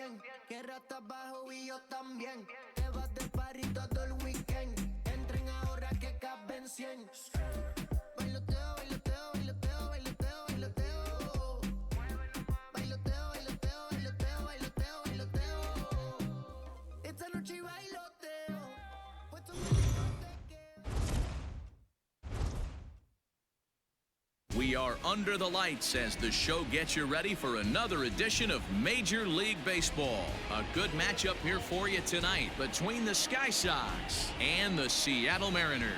bien. Que rata abajo y yo también. Te vas de party todo el weekend. Entren ahora que caben 100. Bailoteo, bailoteo, bailoteo, bailoteo, bailoteo. Bailoteo, bailoteo, bailoteo, bailoteo, bailoteo. Esta noche bailoteo. Puesto We are under the lights as the show gets you ready for another edition of Major League Baseball. A good matchup here for you tonight between the Sky Sox and the Seattle Mariners.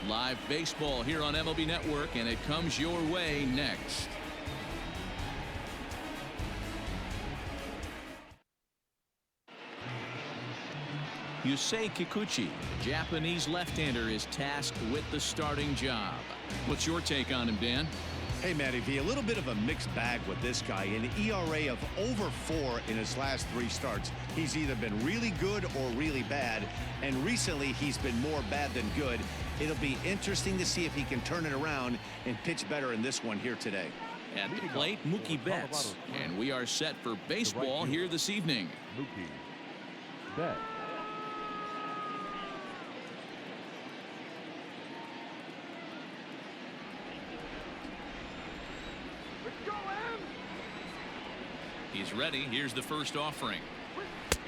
Live baseball here on MLB Network, and it comes your way next. Yusei Kikuchi, Japanese left-hander, is tasked with the starting job. What's your take on him, Dan? Hey, Matty V, a little bit of a mixed bag with this guy. An ERA of over 4 in his last 3 starts. He's either been really good or really bad, and recently he's been more bad than good. It'll be interesting to see if he can turn it around and pitch better in this one here today. At the plate, Mookie Betts, and we are set for baseball here this evening. Mookie Betts. He's ready. Here's the first offering.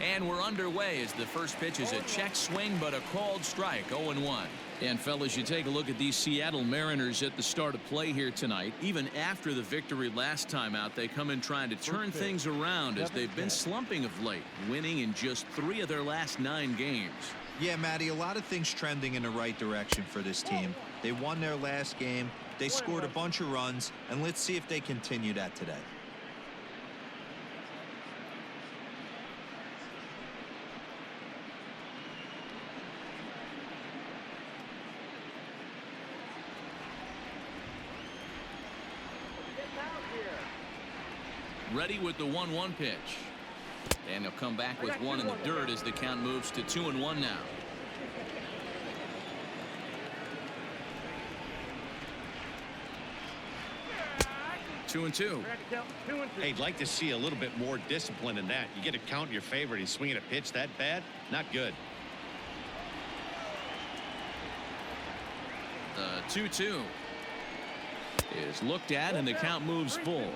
And we're underway as the first pitch is a check swing, but a called strike, 0-1. And, fellas, you take a look at these Seattle Mariners at the start of play here tonight. Even after the victory last time out, they come in trying to turn things around as they've been slumping of late, winning in just 3 of their last 9 games. Yeah, Matty, a lot of things trending in the right direction for this team. They won their last game. They scored a bunch of runs, and let's see if they continue that today. Ready with the 1-1 pitch. And he'll come back with one in the dirt as the count moves to 2-1 now. Two and two. Hey, I'd like to see a little bit more discipline in that. You get a count in your favor and he's swinging a pitch that bad? Not good. The 2-2 is looked at and the count moves full.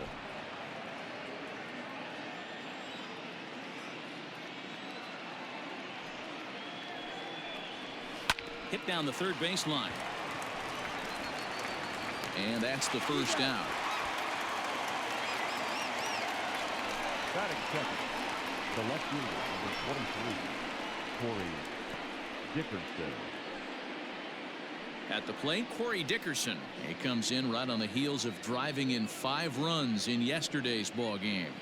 Hit down the third baseline. And that's the first out. Batting second, the left fielder, number 23, Corey Dickerson. At the plate, Corey Dickerson. He comes in right on the heels of driving in 5 runs in yesterday's ball game.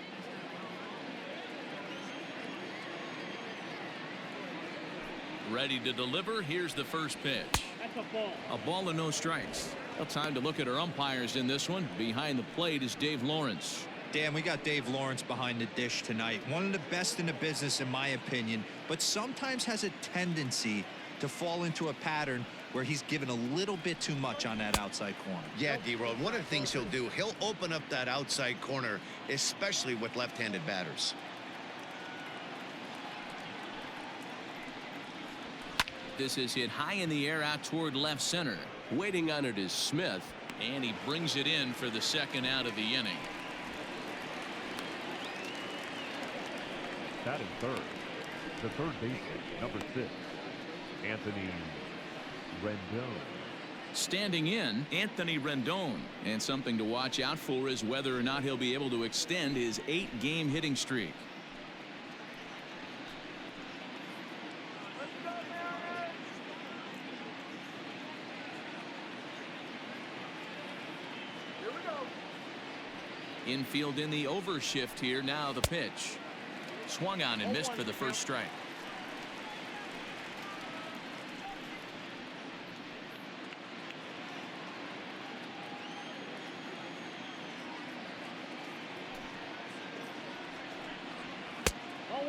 Ready to deliver. Here's the first pitch. That's a ball. A ball and no strikes. Well, time to look at our umpires in this one. Behind the plate is Dave Lawrence. Dan, we got Dave Lawrence behind the dish tonight. One of the best in the business, in my opinion, but sometimes has a tendency to fall into a pattern where he's given a little bit too much on that outside corner. Yeah, D-Road, one of the things he'll do, he'll open up that outside corner, especially with left-handed batters. This is hit high in the air out toward left center. Waiting on it is Smith, and he brings it in for the second out of the inning. Batting third, the third baseman, number 6, Anthony Rendon. Standing in, Anthony Rendon. And something to watch out for is whether or not he'll be able to extend his 8-game hitting streak. Infield in the overshift here. Now the pitch. Swung on and missed for the first strike.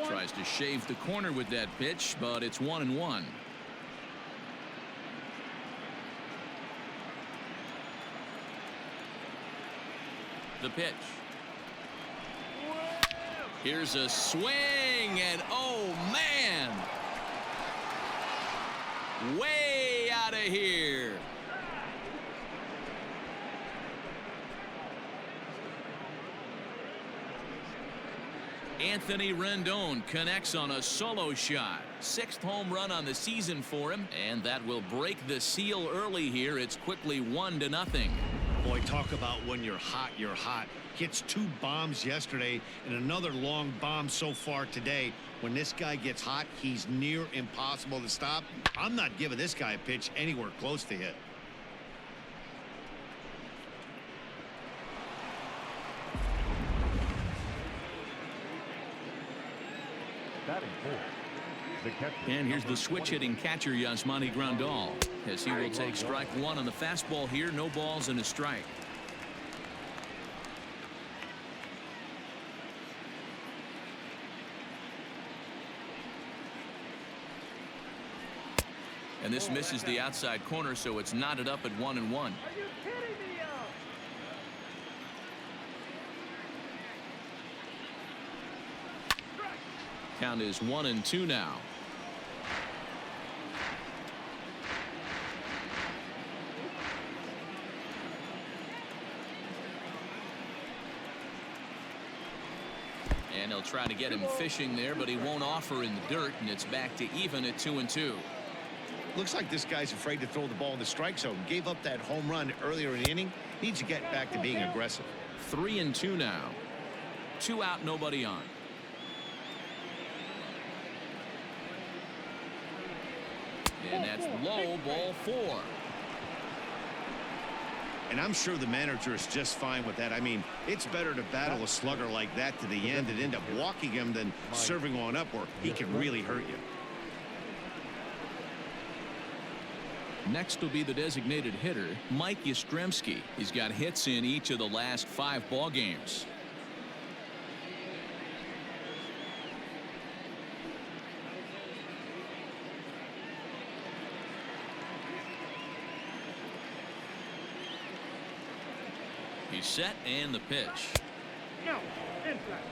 Tries to shave the corner with that pitch, but it's 1-1. The pitch. Here's a swing, and oh man, way out of here. Anthony Rendon connects on a solo shot. 6th home run on the season for him, and that will break the seal early here. It's quickly 1-0. Boy, talk about when you're hot, you're hot. Hits 2 bombs yesterday and another long bomb so far today. When this guy gets hot, he's near impossible to stop. I'm not giving this guy a pitch anywhere close to hit. Batting fourth, the catcher. And here's the switch-hitting catcher, Yastrzemski Grandal, as he will take strike 1 on the fastball here. No balls and a strike. And this misses the outside corner, so it's knotted up at 1-1. Count is 1-2 now. And he'll try to get him fishing there, but he won't offer in the dirt, and it's back to even at 2-2. Looks like this guy's afraid to throw the ball in the strike zone. Gave up that home run earlier in the inning. Needs to get back to being aggressive. 3-2 now. 2 out, nobody on. And that's low, ball 4. And I'm sure the manager is just fine with that. I mean, it's better to battle a slugger like that to the end and end up walking him than serving on up, where he can really hurt you. Next will be the designated hitter, Mike Yastrzemski. He's got hits in each of the last 5 ball games. He's set, and the pitch. No, influx.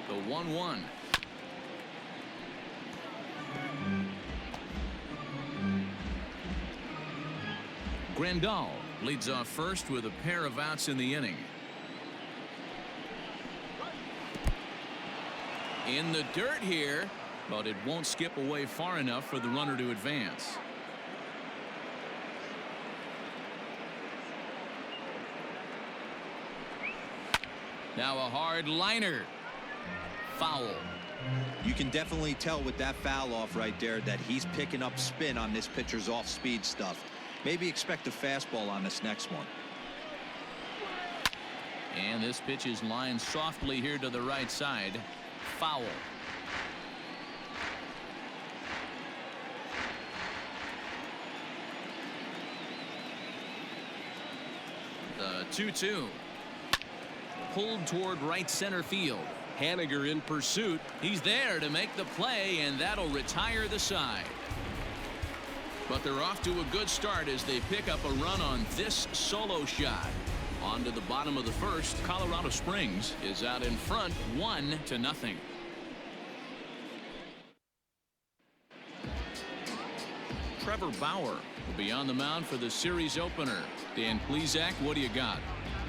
The 1-1. Grandal leads off first with a pair of outs in the inning. In the dirt here, but it won't skip away far enough for the runner to advance. Now a hard liner. Foul. You can definitely tell with that foul off right there that he's picking up spin on this pitcher's off-speed stuff. Maybe expect a fastball on this next one. And this pitch is lined softly here to the right side. Foul. The 2-2. Pulled toward right center field. Haniger in pursuit. He's there to make the play, and that'll retire the side. But they're off to a good start as they pick up a run on this solo shot. On to the bottom of the first. Colorado Springs is out in front 1-0. Trevor Bauer will be on the mound for the series opener. Dan Plesac, what do you got?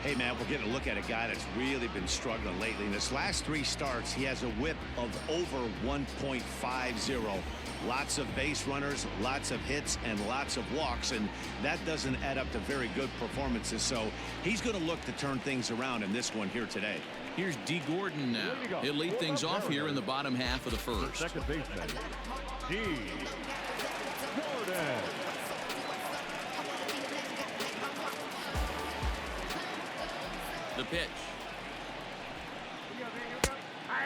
Hey, Matt, we're getting a look at a guy that's really been struggling lately. In his last 3 starts, he has a whip of over 1.50. Lots of base runners, lots of hits, and lots of walks, and that doesn't add up to very good performances. So he's going to look to turn things around in this one here today. Here's D. Gordon now. He'll lead things off here in the bottom half of the first. Second baseman, D. Gordon. The pitch.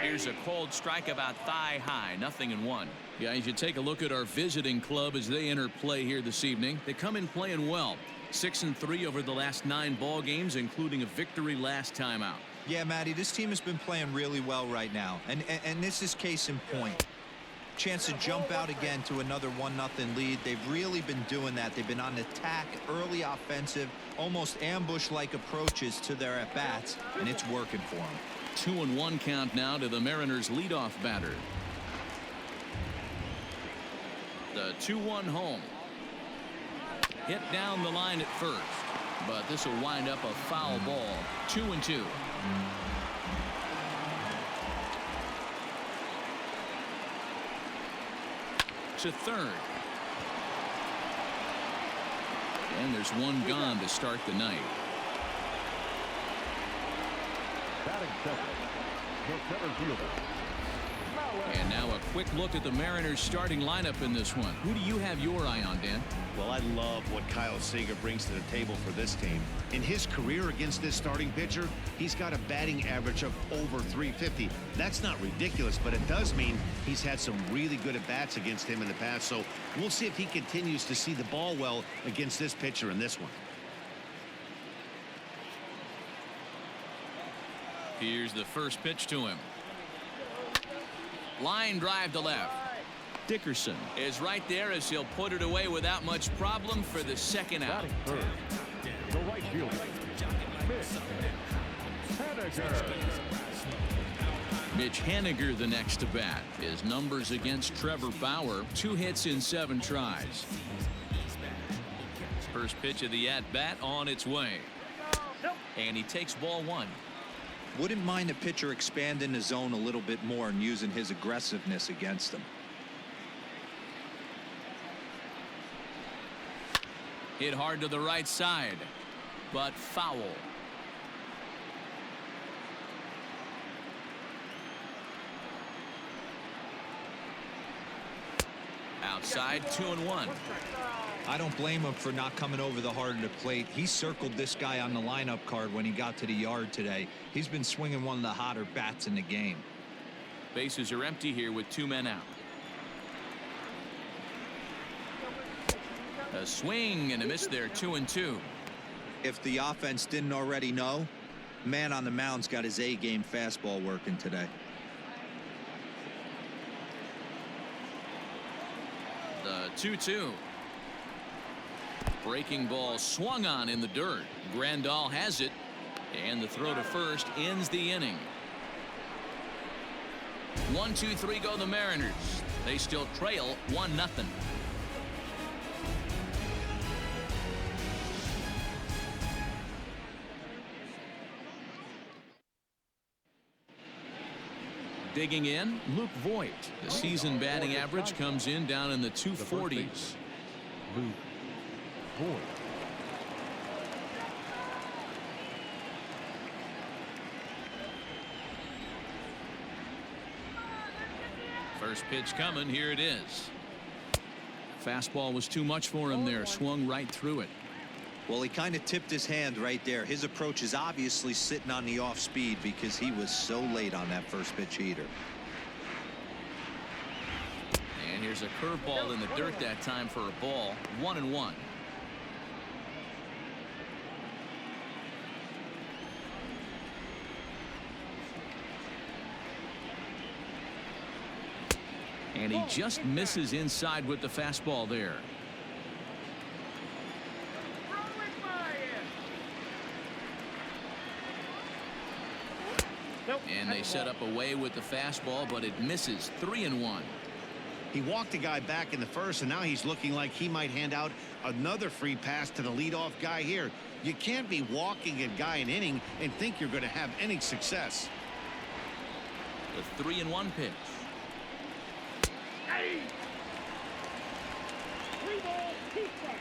Here's a cold strike about thigh high, 0-1. Yeah, you should take a look at our visiting club as they enter play here this evening. They come in playing well. 6-3 over the last 9 ball games, including a victory last time out. Yeah, Matty, this team has been playing really well right now. And this is case in point. Chance to jump out again to another 1-0 lead. They've really been doing that. They've been on attack, early offensive, almost ambush-like approaches to their at-bats, and it's working for them. 2-1 count now to the Mariners' leadoff batter. The 2-1 home. Hit down the line at first, but this will wind up a foul ball. 2-2. To third. And there's one gone to start the night. Batting second, the center fielder. And now a quick look at the Mariners starting lineup in this one. Who do you have your eye on, Dan? Well, I love what Kyle Seager brings to the table for this team. In his career against this starting pitcher, he's got a batting average of over 350. That's not ridiculous, but it does mean he's had some really good at-bats against him in the past. So we'll see if he continues to see the ball well against this pitcher in this one. Here's the first pitch to him. Line drive to left. Dickerson is right there as he'll put it away without much problem for the second out. Batting third, the right fielder. Mitch Haniger the next to bat. His numbers against Trevor Bauer, 2 hits in 7 tries. First pitch of the at-bat on its way. And he takes ball 1. Wouldn't mind a pitcher expanding the zone a little bit more and using his aggressiveness against them. Hit hard to the right side, but foul. Outside, 2-1. I don't blame him for not coming over the heart of the plate. He circled this guy on the lineup card when he got to the yard today. He's been swinging one of the hotter bats in the game. Bases are empty here with 2 men out. A swing and a miss there, 2-2. If the offense didn't already know, man on the mound's got his A-game fastball working today. The 2-2. Breaking ball swung on in the dirt. Grandal has it, and the throw to first ends the inning. 1-2-3 go the Mariners. They still trail 1-0. Digging in, Luke Voigt. The season batting average comes in down in the 240s. Luke Voigt. First pitch coming. Here it is. Fastball was too much for him there. Swung right through it. Well, he kind of tipped his hand right there. His approach is obviously sitting on the off speed because he was so late on that first pitch heater. And here's a curveball in the dirt that time for a ball. 1-1. And he just misses inside with the fastball there. And they set up away with the fastball, but it misses. 3-1. He walked a guy back in the first, and now he's looking like he might hand out another free pass to the leadoff guy here. You can't be walking a guy an inning and think you're going to have any success. The 3-1 pitch. Hey! 3 balls, 2 strikes.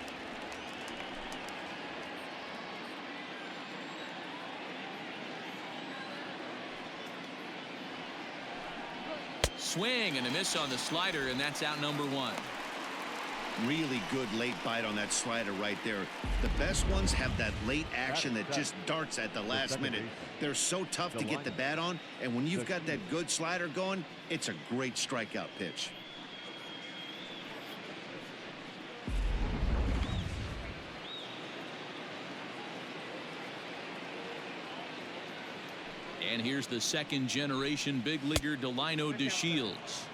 Swing and a miss on the slider, and that's out number 1. Really good late bite on that slider right there. The best ones have that late action that just darts at the last minute. They're so tough to get the bat on, and when you've got that good slider going, it's a great strikeout pitch. And here's the second-generation big leaguer Delino Deshields,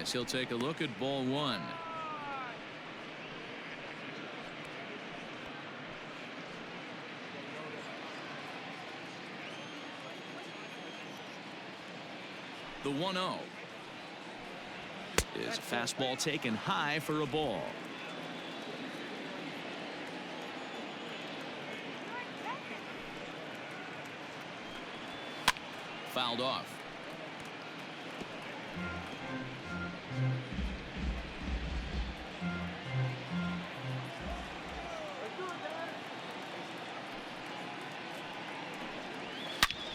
as he'll take a look at ball one. The 1-0 is a fastball taken high for a ball. Fouled off.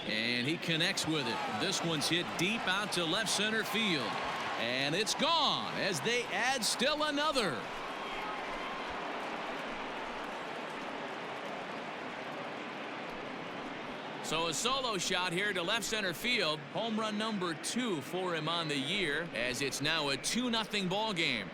And he connects with it. This one's hit deep out to left center field. And it's gone as they add still another. So a solo shot here to left center field. Home run number 2 for him on the year, as it's now a 2-0 ball game.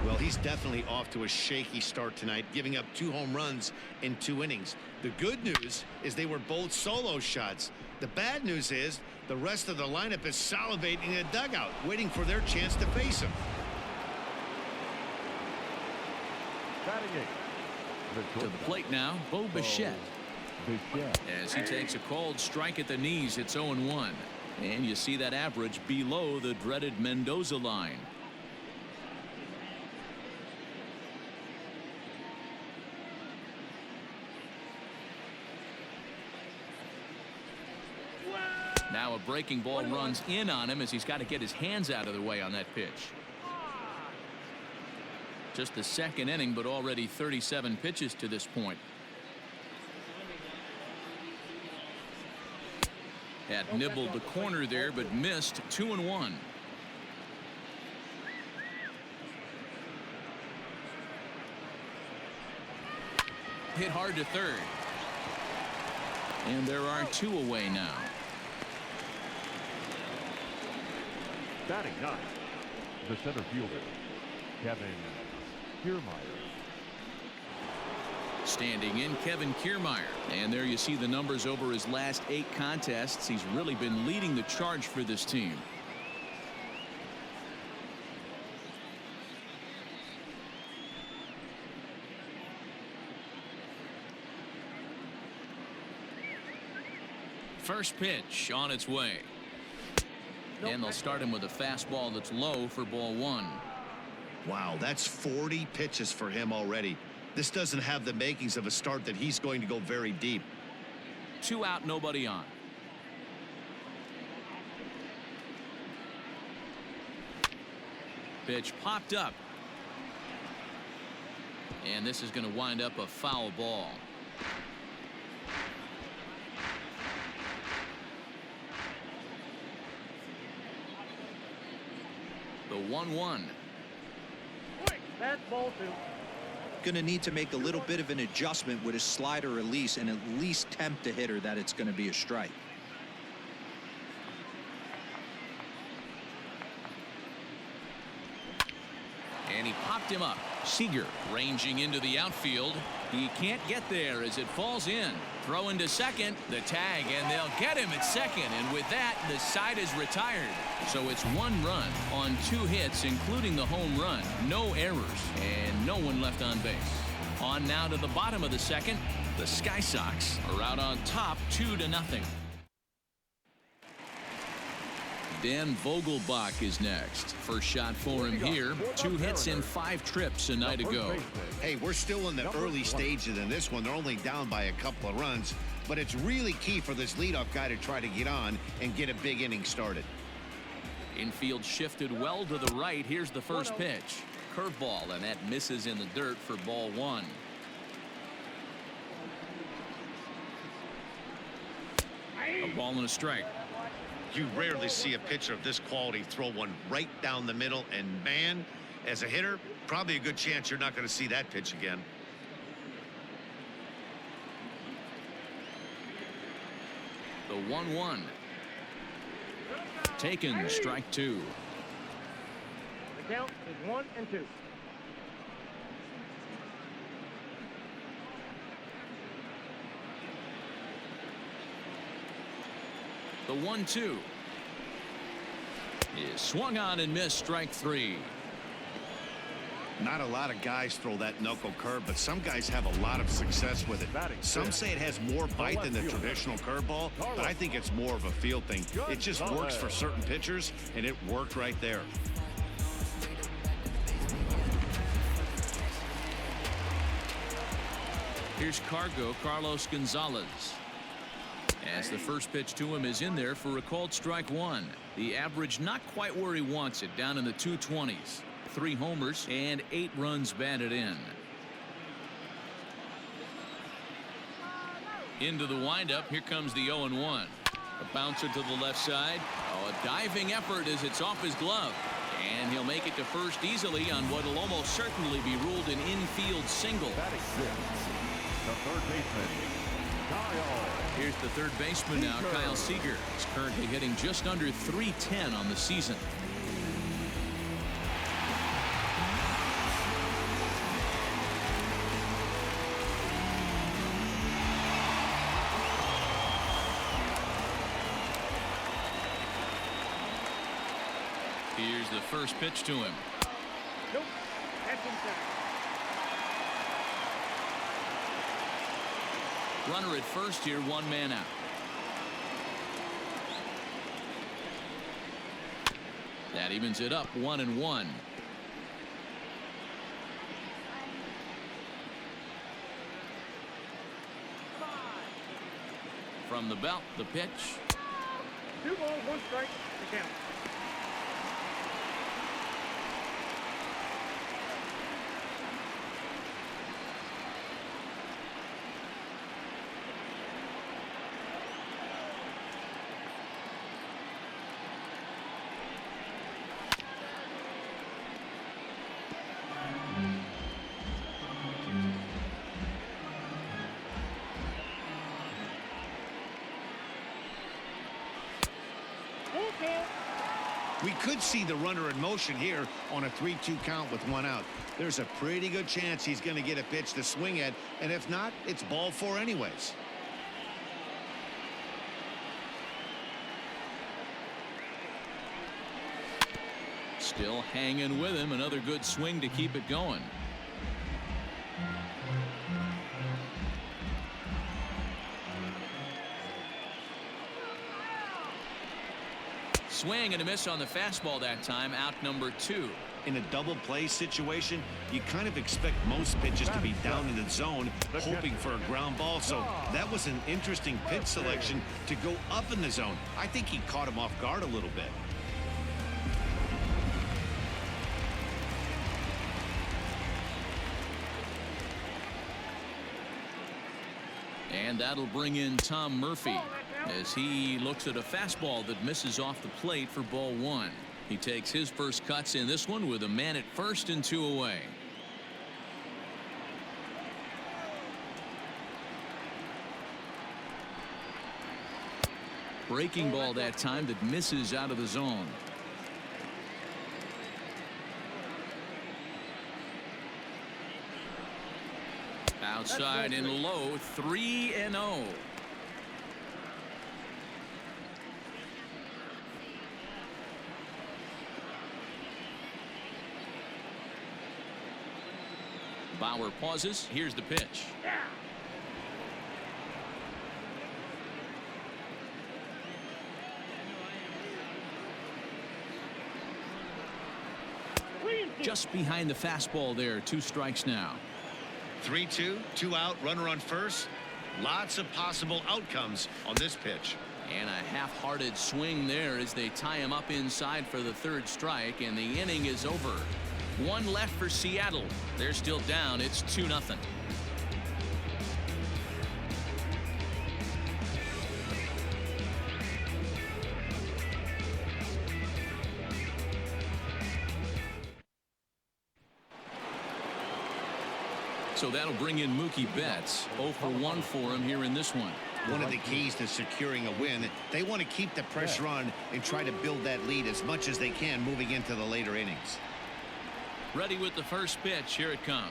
Well, he's definitely off to a shaky start tonight, giving up 2 home runs in 2 innings. The good news is they were both solo shots. The bad news is the rest of the lineup is salivating in the dugout, waiting for their chance to face him. To the plate now, Bo Bichette. As he takes a called strike at the knees, it's 0-1. And you see that average below the dreaded Mendoza line. Now a breaking ball runs in on him as he's got to get his hands out of the way on that pitch. Just the second inning, but already 37 pitches to this point. Had nibbled the corner there, but missed. 2-1. Hit hard to third. And there are 2 away now. Batting 9, the center fielder, Kevin Kiermaier. Standing in, Kevin Kiermaier. And there you see the numbers over his last 8 contests. He's really been leading the charge for this team. First pitch on its way. And they'll start him with a fastball that's low for ball 1. Wow, that's 40 pitches for him already. This doesn't have the makings of a start that he's going to go very deep. 2 out, nobody on. Pitch popped up. And this is going to wind up a foul ball. The 1-1. That's ball 2. Going to need to make a little bit of an adjustment with his slider release and at least tempt the hitter that it's going to be a strike. And he popped him up. Seager ranging into the outfield. He can't get there as it falls in. Throw into second. The tag, and they'll get him at second. And with that, the side is retired. So it's 1 run on 2 hits, including the home run. No errors and no one left on base. On now to the bottom of the second. The Sky Sox are out on top 2-0. Dan Vogelbach is next. First shot for him here. 2 hits in 5 trips a night ago. Hey, we're still in the early stages in this one. They're only down by a couple of runs, but it's really key for this leadoff guy to try to get on and get a big inning started. Infield shifted well to the right. Here's the first pitch. Curveball, and that misses in the dirt for ball 1. A ball and a strike. You rarely see a pitcher of this quality throw one right down the middle, and man, as a hitter, probably a good chance you're not going to see that pitch again. The 1-1. Taken, strike two. The count is 1-2. The 1-2 is swung on and missed, strike three. Not a lot of guys throw that knuckle curve, but some guys have a lot of success with it. Some say it has more bite than the traditional curveball, but I think it's more of a feel thing. It just works for certain pitchers, and it worked right there. Here's Carlos Gonzales. As the first pitch to him is in there for a called strike one. The average not quite where he wants it, down in the 220s. 3 homers and 8 runs batted in. Into the windup. Here comes the 0-1. A bouncer to the left side. Oh, a diving effort as it's off his glove. And he'll make it to first easily on what will almost certainly be ruled an infield single. The third baseman, Kyle. Here's the third baseman now, Kyle Seager. He's currently hitting just under .310 on the season. Here's the first pitch to him. Nope. That's inside. Runner at first here, 1 man out. That evens it up, 1-1. From the belt, the pitch. 2 balls, 1 strike. The count. We could see the runner in motion here on a 3-2 count with 1 out. There's a pretty good chance he's going to get a pitch to swing at, and if not, it's ball 4 anyways. Still hanging with him. Another good swing to keep it going. Swing and a miss on the fastball that time. Out number 2. In a double play situation, you kind of expect most pitches to be down in the zone, hoping for a ground ball. So that was an interesting pitch selection to go up in the zone. I think he caught him off guard a little bit. And that'll bring in Tom Murphy as he looks at a fastball that misses off the plate for ball 1. He takes his first cuts in this one with a man at first and 2 away. Breaking ball that time that misses out of the zone. Outside and low, 3-0. Bauer pauses. Here's the pitch. Just behind the fastball there. 2 strikes now. 3-2, 2 out, runner on first. Lots of possible outcomes on this pitch. And a half-hearted swing there as they tie him up inside for the 3rd strike, and the inning is over. 1 left for Seattle. They're still down. It's 2-0. So that'll bring in Mookie Betts. 0 for 1 for him here in this one. One of the keys to securing a win, they want to keep the pressure on and try to build that lead as much as they can moving into the later innings. Ready with the first pitch. Here it comes.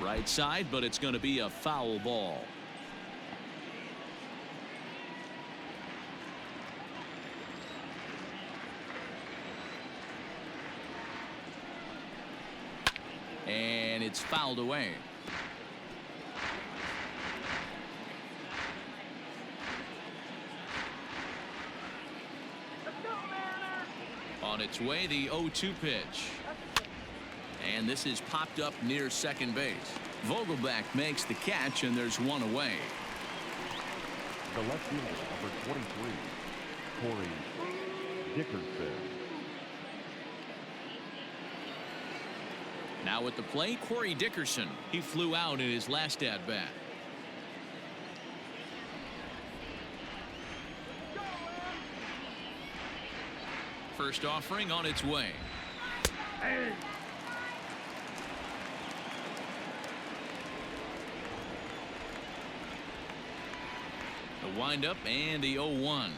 Right side, but it's going to be a foul ball. And it's fouled away. On its way, the 0-2 pitch. And this is popped up near second base. Vogelback makes the catch, and there's one away. The left fielder, number 23, Dickerson. Now at the plate, Corey Dickerson. He flew out in his last at-bat. First offering on its way. The windup and the 0-1.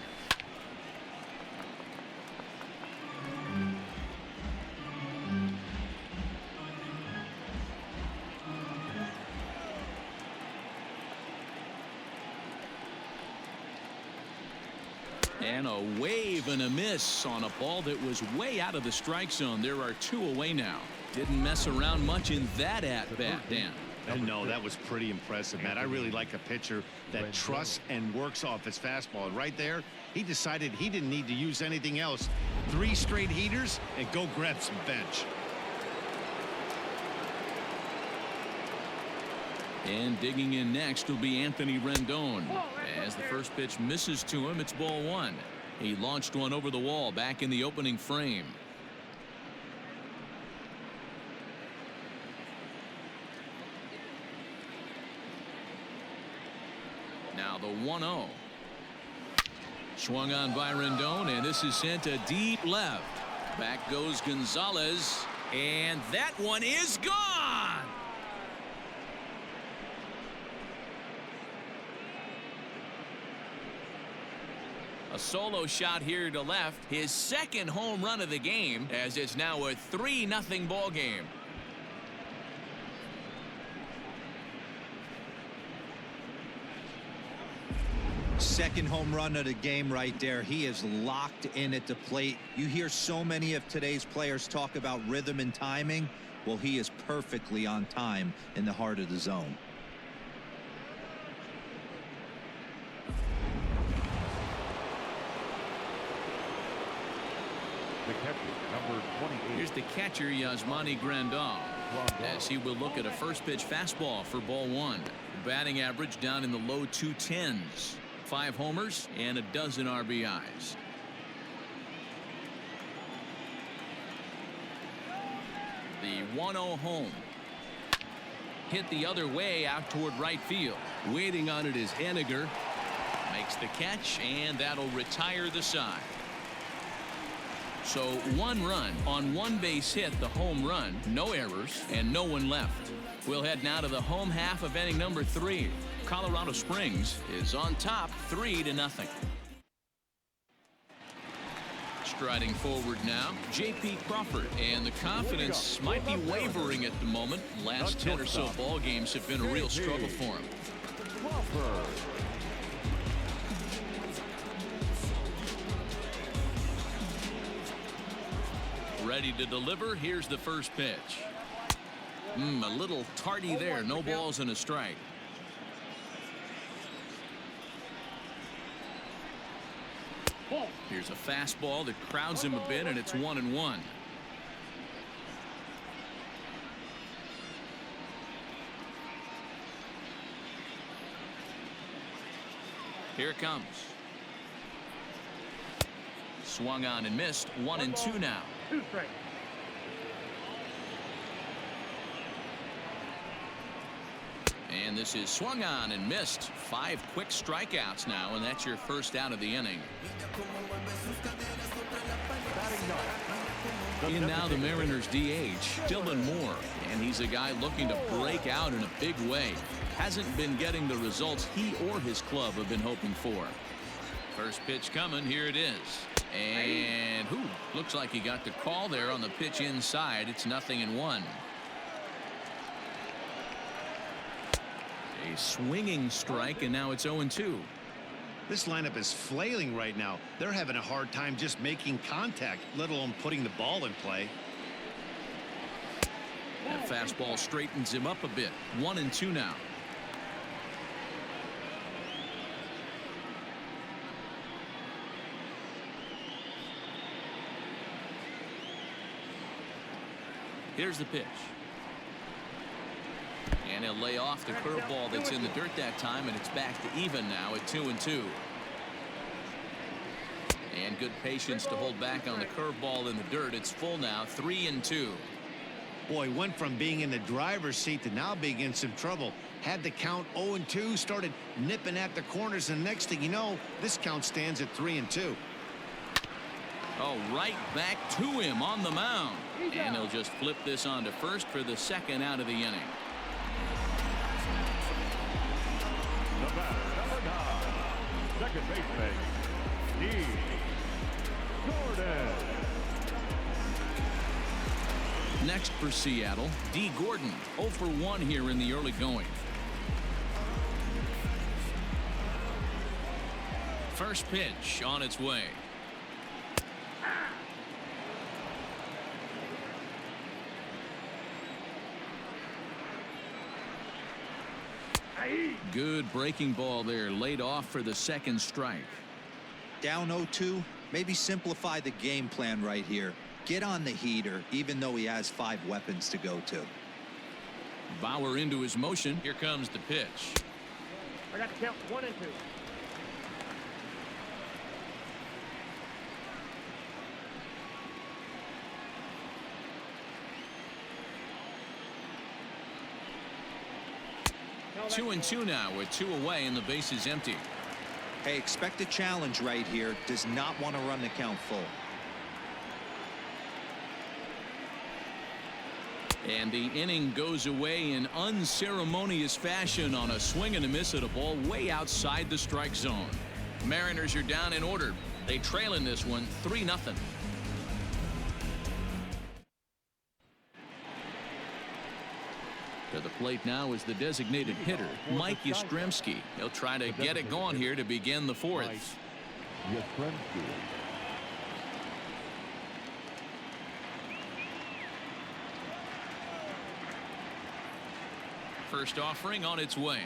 And a wave and a miss on a ball that was way out of the strike zone. There are 2 away now. Didn't mess around much in that at-bat, Dan. And no, that was pretty impressive, Matt. I really like a pitcher that trusts and works off his fastball. And right there, he decided he didn't need to use anything else. 3 straight heaters and go grab some bench. And digging in next will be Anthony Rendon. As the first pitch misses to him, it's ball 1. He launched one over the wall back in the opening frame. Now the 1-0. Swung on by Rendon, and this is sent to deep left. Back goes Gonzales, and that one is gone. A solo shot here to left. His second home run of the game, as it's now a 3-0 ball game. Second home run of the game right there. He is locked in at the plate. You hear so many of today's players talk about rhythm and timing. Well, he is perfectly on time in the heart of the zone. The catcher, number 28. Here's the catcher, Yastrzemski Grandal, as he will look at a first pitch fastball for ball 1. Batting average down in the low 210s. 5 homers and a dozen RBIs. The 1-0 home. Hit the other way out toward right field. Waiting on it is Henniger. Makes the catch, and that'll retire the side. So 1 run on 1 base hit, the home run, no errors, and no one left. We'll head now to the home half of inning number 3. Colorado Springs is on top 3-0. Striding forward now, J.P. Crawford, and the confidence might be wavering at the moment. Last 10 or so ball games have been a real struggle for him. Ready to deliver. Here's the first pitch. A little tardy there. No balls and a strike. Here's a fastball that crowds him a bit, and it's 1-1. Here it comes. Swung on and missed. 1-2 now. 2 straight. And this is swung on and missed. 5 quick strikeouts now, and that's your first out of the inning. Batting 9, In now the Mariners DH, Dylan Moore, and he's a guy looking to break out in a big way. Hasn't been getting the results he or his club have been hoping for. First pitch coming, here it is. And looks like he got the call there on the pitch inside. It's 0-1. A swinging strike, and now it's 0-2. This lineup is flailing right now. They're having a hard time just making contact, let alone putting the ball in play. That fastball straightens him up a bit. 1-2 now. Here's the pitch. And he'll lay off the curveball that's in the dirt that time, and it's back to even now at 2-2. And good patience to hold back on the curveball in the dirt. It's full now, 3-2. Boy, went from being in the driver's seat to now being in some trouble. Had the count 0-2, started nipping at the corners, and next thing you know, this count stands at 3-2. Oh, right back to him on the mound. And he'll just flip this on to first for the second out of the inning. The batter, number 9, second baseman, Gordon. Next for Seattle, D. Gordon, 0 for 1 here in the early going. First pitch on its way. Good breaking ball there, laid off for the second strike. Down 0-2, maybe simplify the game plan right here. Get on the heater, even though he has 5 weapons to go to. Bauer into his motion. Here comes the pitch. I got the count 1-2. No, 2-2 now with 2 away and the base is empty. Hey, expect a challenge right here. Does not want to run the count full. And the inning goes away in unceremonious fashion on a swing and a miss at a ball way outside the strike zone. Mariners are down in order. They trail in this one 3-0. To the plate now is the designated hitter, Mike Yastrzemski. He'll try to get it going here to begin the fourth. Yastrzemski. First offering on its way.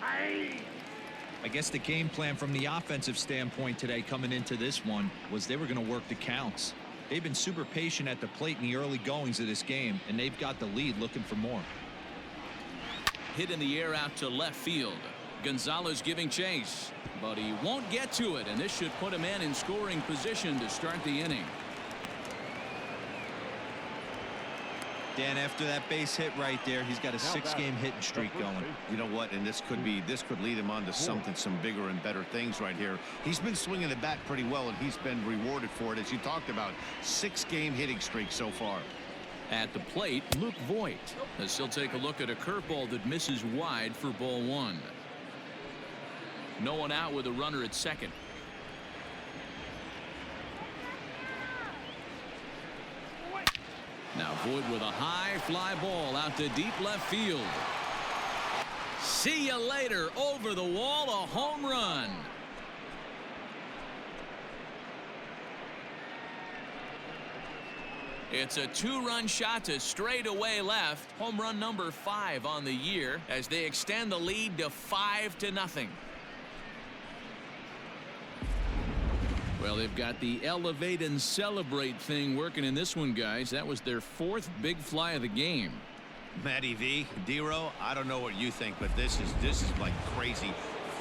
I guess the game plan from the offensive standpoint today coming into this one was they were going to work the counts. They've been super patient at the plate in the early goings of this game, and they've got the lead looking for more. Hit in the air out to left field. Gonzales giving chase, but he won't get to it, and this should put a man in scoring position to start the inning. Dan, after that base hit right there, he's got a 6-game hitting streak going. You know what, and this could lead him on to some bigger and better things right here. He's been swinging the bat pretty well, and he's been rewarded for it, as you talked about. 6-game hitting streak so far. At the plate, Luke Voigt, as he'll take a look at a curveball that misses wide for ball 1. No one out with a runner at second. Now Voigt with a high fly ball out to deep left field. See you later. Over the wall, a home run. It's a 2-run shot to straightaway left. Home run number 5 on the year as they extend the lead to 5-0. Well, they've got the elevate and celebrate thing working in this one, guys. That was their 4th big fly of the game. Matty V, D-Row, I don't know what you think, but this is like crazy.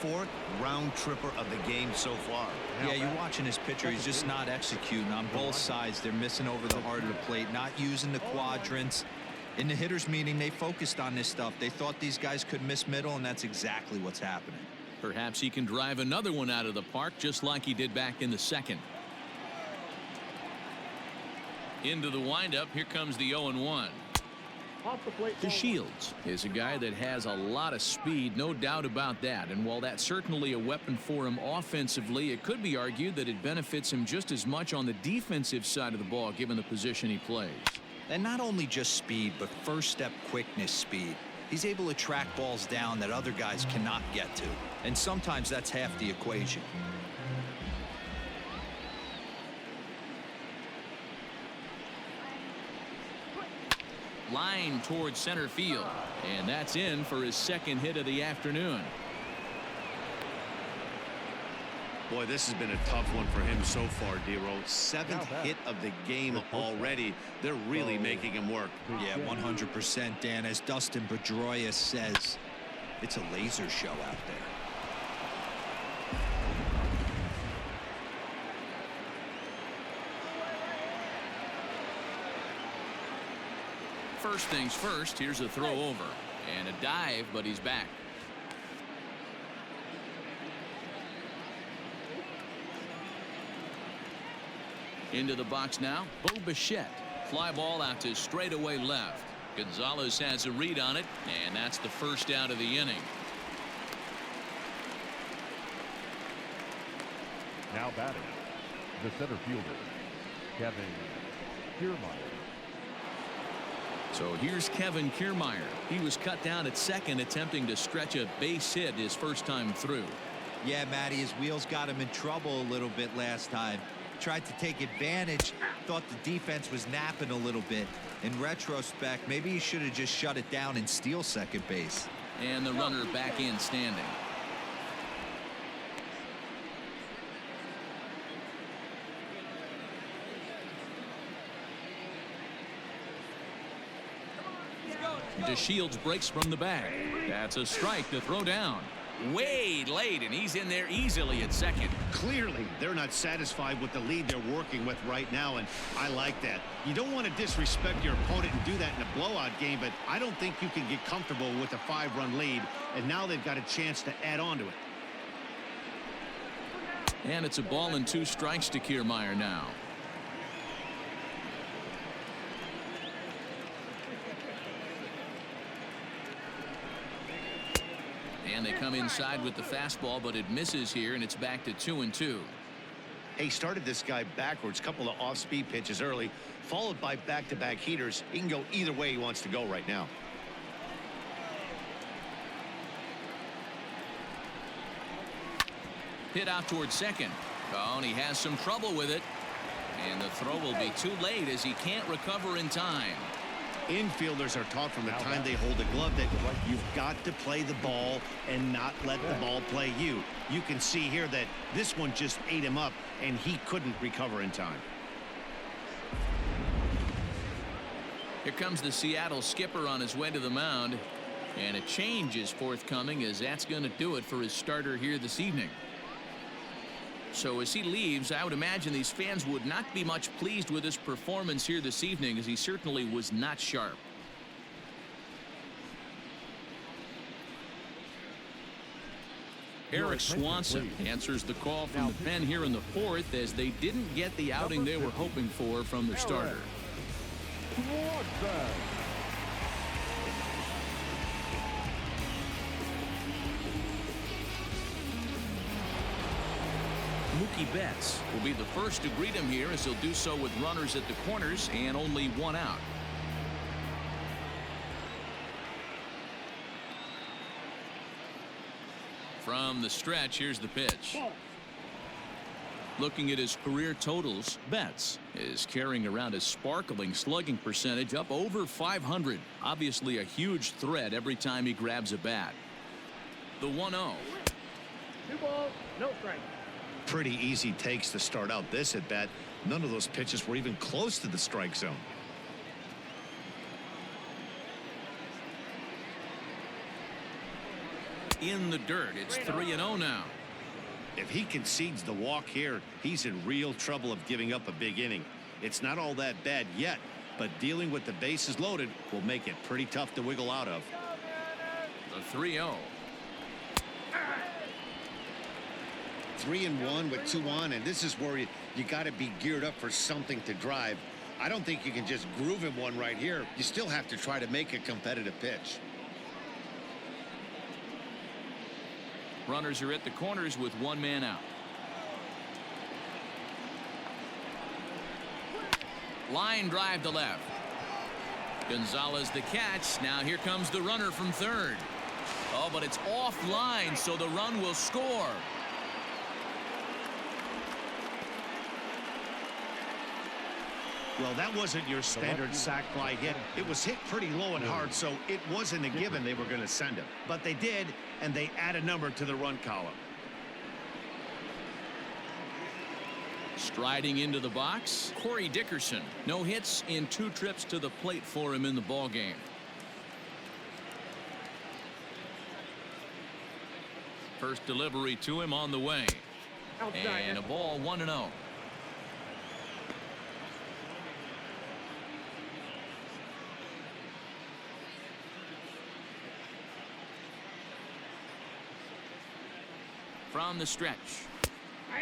4th round tripper of the game so far. Yeah, you're watching this pitcher. He's just not executing on both sides. They're missing over the heart of the plate, not using the quadrants. In the hitters meeting, they focused on this stuff. They thought these guys could miss middle, and that's exactly what's happening. Perhaps he can drive another one out of the park just like he did back in the second. Into the windup. Here comes the 0-1. Off the plate. Deshields is a guy that has a lot of speed, no doubt about that. And while that's certainly a weapon for him offensively, it could be argued that it benefits him just as much on the defensive side of the ball, given the position he plays. And not only just speed, but first step quickness speed. He's able to track balls down that other guys cannot get to. And sometimes that's half the equation. Line towards center field, and that's in for his second hit of the afternoon. Boy, this has been a tough one for him so far, D-Roll. 7th hit of the game already. They're really making him work. Yeah, 100%, Dan. As Dustin Pedroia says, it's a laser show out there. First things first, here's a throw over and a dive, but he's back. Into the box now, Bo Bichette. Fly ball out to straightaway left. Gonzales has a read on it, and that's the first out of the inning. Now batting, the center fielder, Kevin Kiermaier. So here's Kevin Kiermaier. He was cut down at second, attempting to stretch a base hit his first time through. Yeah, Matty, his wheels got him in trouble a little bit last time. Tried to take advantage, thought the defense was napping a little bit. In retrospect, maybe he should have just shut it down and steal second base. And the runner back in standing. Deshields breaks from the bag. That's a strike to throw down. Way late, and he's in there easily at second. Clearly, they're not satisfied with the lead they're working with right now, and I like that. You don't want to disrespect your opponent and do that in a blowout game, but I don't think you can get comfortable with a 5-run lead, and now they've got a chance to add on to it. And it's a ball and 2 strikes to Kiermaier now. And they come inside with the fastball, but it misses here, and it's back to 2-2. He started this guy backwards, couple of off-speed pitches early, followed by back-to-back heaters. He can go either way he wants to go right now. Hit out towards second. Oh, and he has some trouble with it. And the throw will be too late as he can't recover in time. Infielders are taught from the time they hold a glove that you've got to play the ball and not let the ball play you. You can see here that this one just ate him up, and he couldn't recover in time. Here comes the Seattle skipper on his way to the mound. And a change is forthcoming, as that's going to do it for his starter here this evening. So as he leaves, I would imagine these fans would not be much pleased with his performance here this evening, as he certainly was not sharp. Eric Swanson answers the call from the pen here in the 4th, as they didn't get the outing they were hoping for from the starter. Mookie Betts will be the first to greet him here, as he'll do so with runners at the corners and only 1 out. From the stretch, here's the pitch. Looking at his career totals, Betts is carrying around a sparkling slugging percentage up over 500. Obviously a huge threat every time he grabs a bat. The 1-0. 2 balls, no strike. Pretty easy takes to start out this at bat. None of those pitches were even close to the strike zone. In the dirt, it's 3-0 now. If he concedes the walk here, he's in real trouble of giving up a big inning. It's not all that bad yet, but dealing with the bases loaded will make it pretty tough to wiggle out of. The 3-0. 3-1 with 2 on, and this is where you got to be geared up for something to drive. I don't think you can just groove him one right here. You still have to try to make a competitive pitch. Runners are at the corners with one man out. Line drive to left. Gonzales the catch. Now here comes the runner from third. Oh, but it's offline, so the run will score. Well, that wasn't your standard sac fly hit. It was hit pretty low and hard, so it wasn't a given they were going to send him. But they did, and they add a number to the run column. Striding into the box, Corey Dickerson. No hits in 2 trips to the plate for him in the ball game. First delivery to him on the way. And a ball 1-0. From the stretch.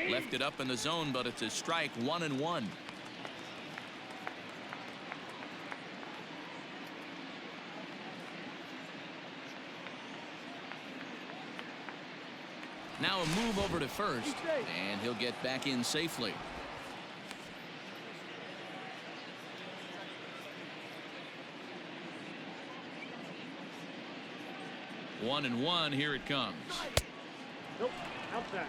Left it up in the zone, but it's a strike. 1-1. Now a move over to first, and he'll get back in safely. One and one. Here it comes. Nope, outside.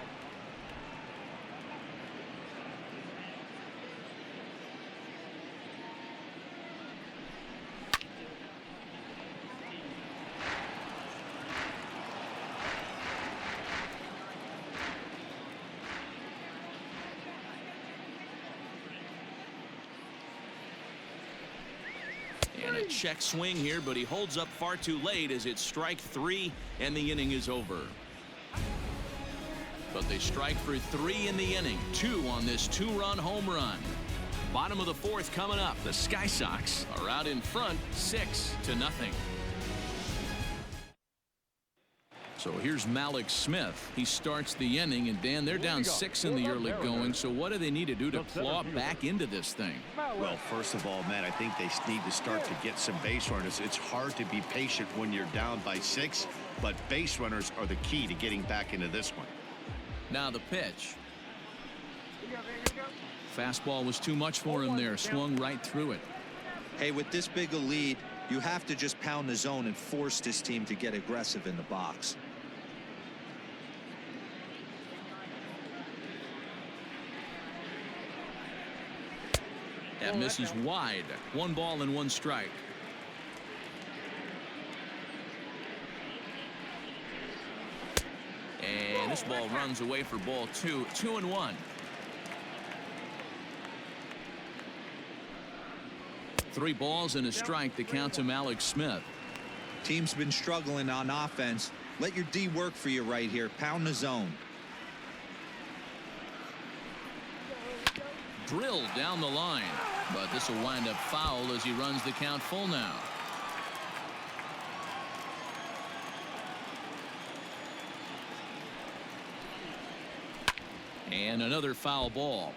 And a check swing here, but he holds up far too late as it's strike 3 and the inning is over. But they strike for 3 in the inning. 2 on this 2-run home run. Bottom of the 4th coming up. The Sky Sox are out in front 6-0. So here's Malik Smith. He starts the inning, and Dan, they're down 6 in the early going. So what do they need to do to claw back into this thing? Well, first of all, Matt, I think they need to start to get some base runners. It's hard to be patient when you're down by 6, but base runners are the key to getting back into this one. Now the pitch. Fastball was too much for him there. Swung right through it. Hey, with this big a lead, you have to just pound the zone and force this team to get aggressive in the box. That misses wide. 1 ball and 1 strike. And this ball runs away for ball 2. 2-1. 3 balls and a strike to count to Malik Smith. Team's been struggling on offense. Let your D work for you right here. Pound the zone. Drilled down the line, but this will wind up foul as he runs the count full now. And another foul ball.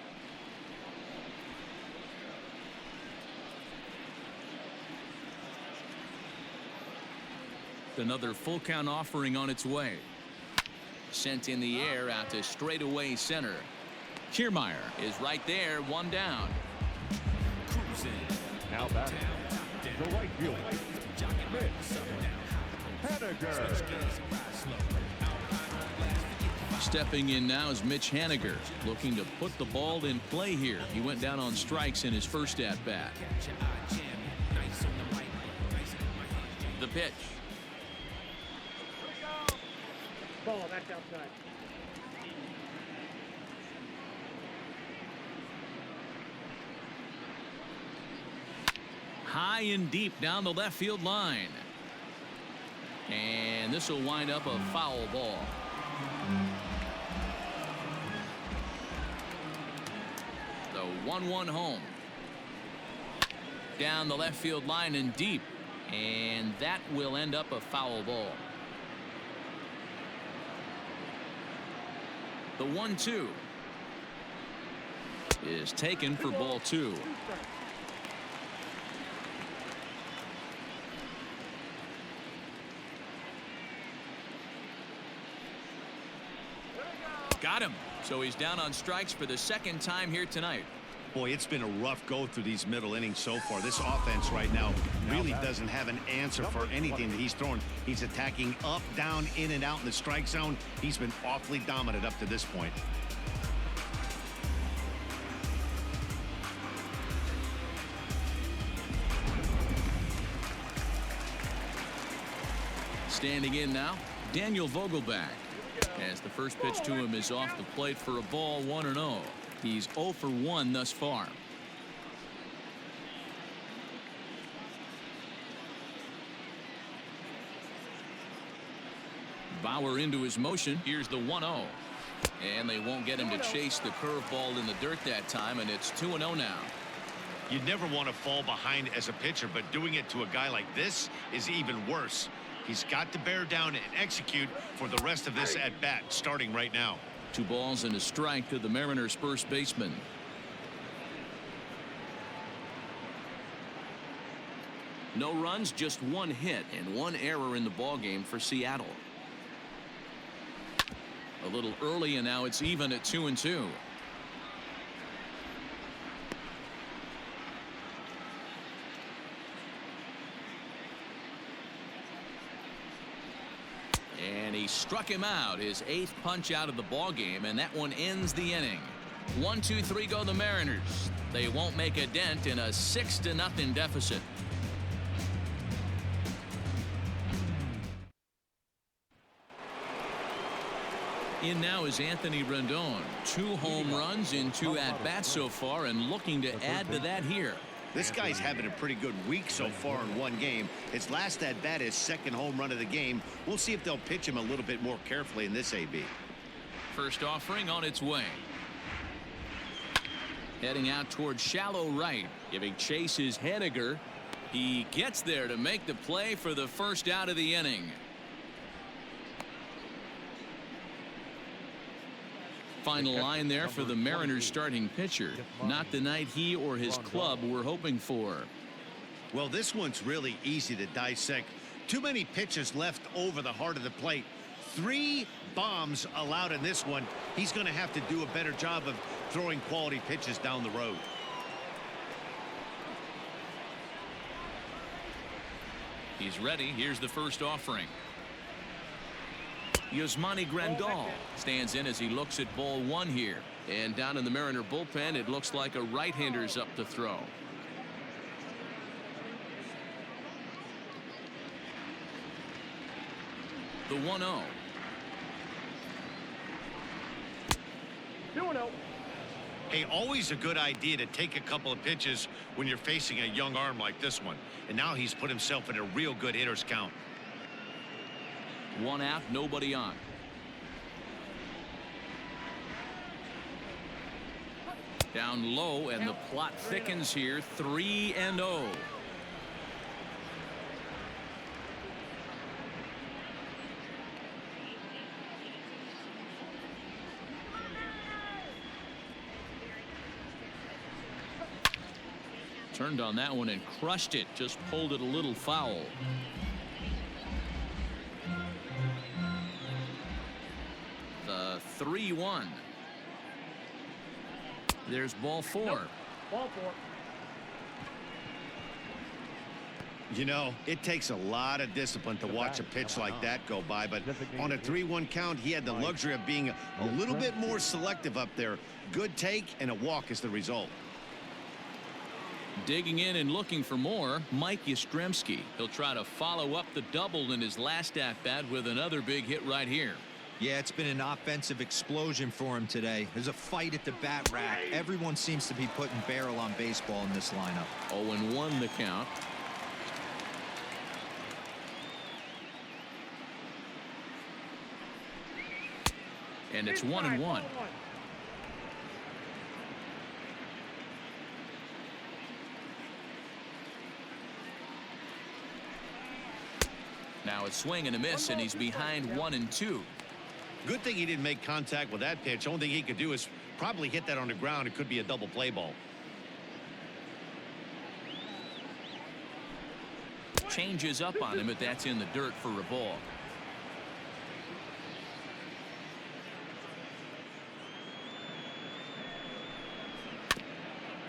Another full count offering on its way. Sent in the air out to straightaway center. Kiermaier is right there, 1 down. Now back to right field. Haniger. Stepping in now is Mitch Haniger, looking to put the ball in play here. He went down on strikes in his first at bat. The pitch. Ball, that's outside. High and deep down the left field line. And this will wind up a foul ball. The 1-1 home. Down the left field line and deep. And that will end up a foul ball. The 1-2 is taken for ball 2. Got him. So he's down on strikes for the second time here tonight. Boy, it's been a rough go through these middle innings so far. This offense right now really doesn't have an answer for anything that he's throwing. He's attacking up, down, in, and out in the strike zone. He's been awfully dominant up to this point. Standing in now, Daniel Vogel back. As the first pitch to him is off the plate for a ball, 1-0. He's 0 for 1 thus far. Bauer into his motion. Here's the 1-0. And they won't get him to chase the curveball in the dirt that time, and it's 2-0 now. You never want to fall behind as a pitcher, but doing it to a guy like this is even worse. He's got to bear down and execute for the rest of this at bat, starting right now. 2 balls and a strike to the Mariners' first baseman. No runs, just 1 hit and 1 error in the ballgame for Seattle. A little early, and now it's even at 2-2. And he struck him out, his 8th punch out of the ball game, and that one ends the inning. 1-2-3 go the Mariners. They won't make a dent in a 6-0 deficit. In now is Anthony Rendon. 2 home runs in 2 at-bats so far, and looking to add to that here. This guy's having a pretty good week so far in 1 game. His last at-bat is 2nd home run of the game. We'll see if they'll pitch him a little bit more carefully in this AB. First offering on its way. Heading out towards shallow right. Giving chase is Henniger. He gets there to make the play for the first out of the inning. Final line there for the Mariners starting pitcher. Not the night he or his club were hoping for. Well, this one's really easy to dissect. Too many pitches left over the heart of the plate. 3 bombs allowed in this one. He's going to have to do a better job of throwing quality pitches down the road. He's ready. Here's the first offering. Rendon stands in as he looks at ball 1 here. And down in the Mariner bullpen, it looks like a right-hander's up to throw. The 1-0. 2-0. Hey, always a good idea to take a couple of pitches when you're facing a young arm like this one. And now he's put himself in a real good hitter's count. 1 out, nobody on. Down low, and the plot thickens here. 3-0. Turned on that one and crushed it. Just pulled it a little foul. The 3-1. There's ball 4. Nope. Ball 4. You know, it takes a lot of discipline to watch a pitch like that go by, but on a 3-1 count, he had the luxury of being a little bit more selective up there. Good take and a walk is the result. Digging in and looking for more, Mike Yastrzemski. He'll try to follow up the double in his last at-bat with another big hit right here. Yeah, it's been an offensive explosion for him today. There's a fight at the bat rack. Everyone seems to be putting barrel on baseball in this lineup. 0-1 the count. And it's 1-1. Now a swing and a miss, and he's behind 1-2. Good thing he didn't make contact with that pitch. Only thing he could do is probably hit that on the ground. It could be a double play ball. Changes up on him, but that's in the dirt for a ball.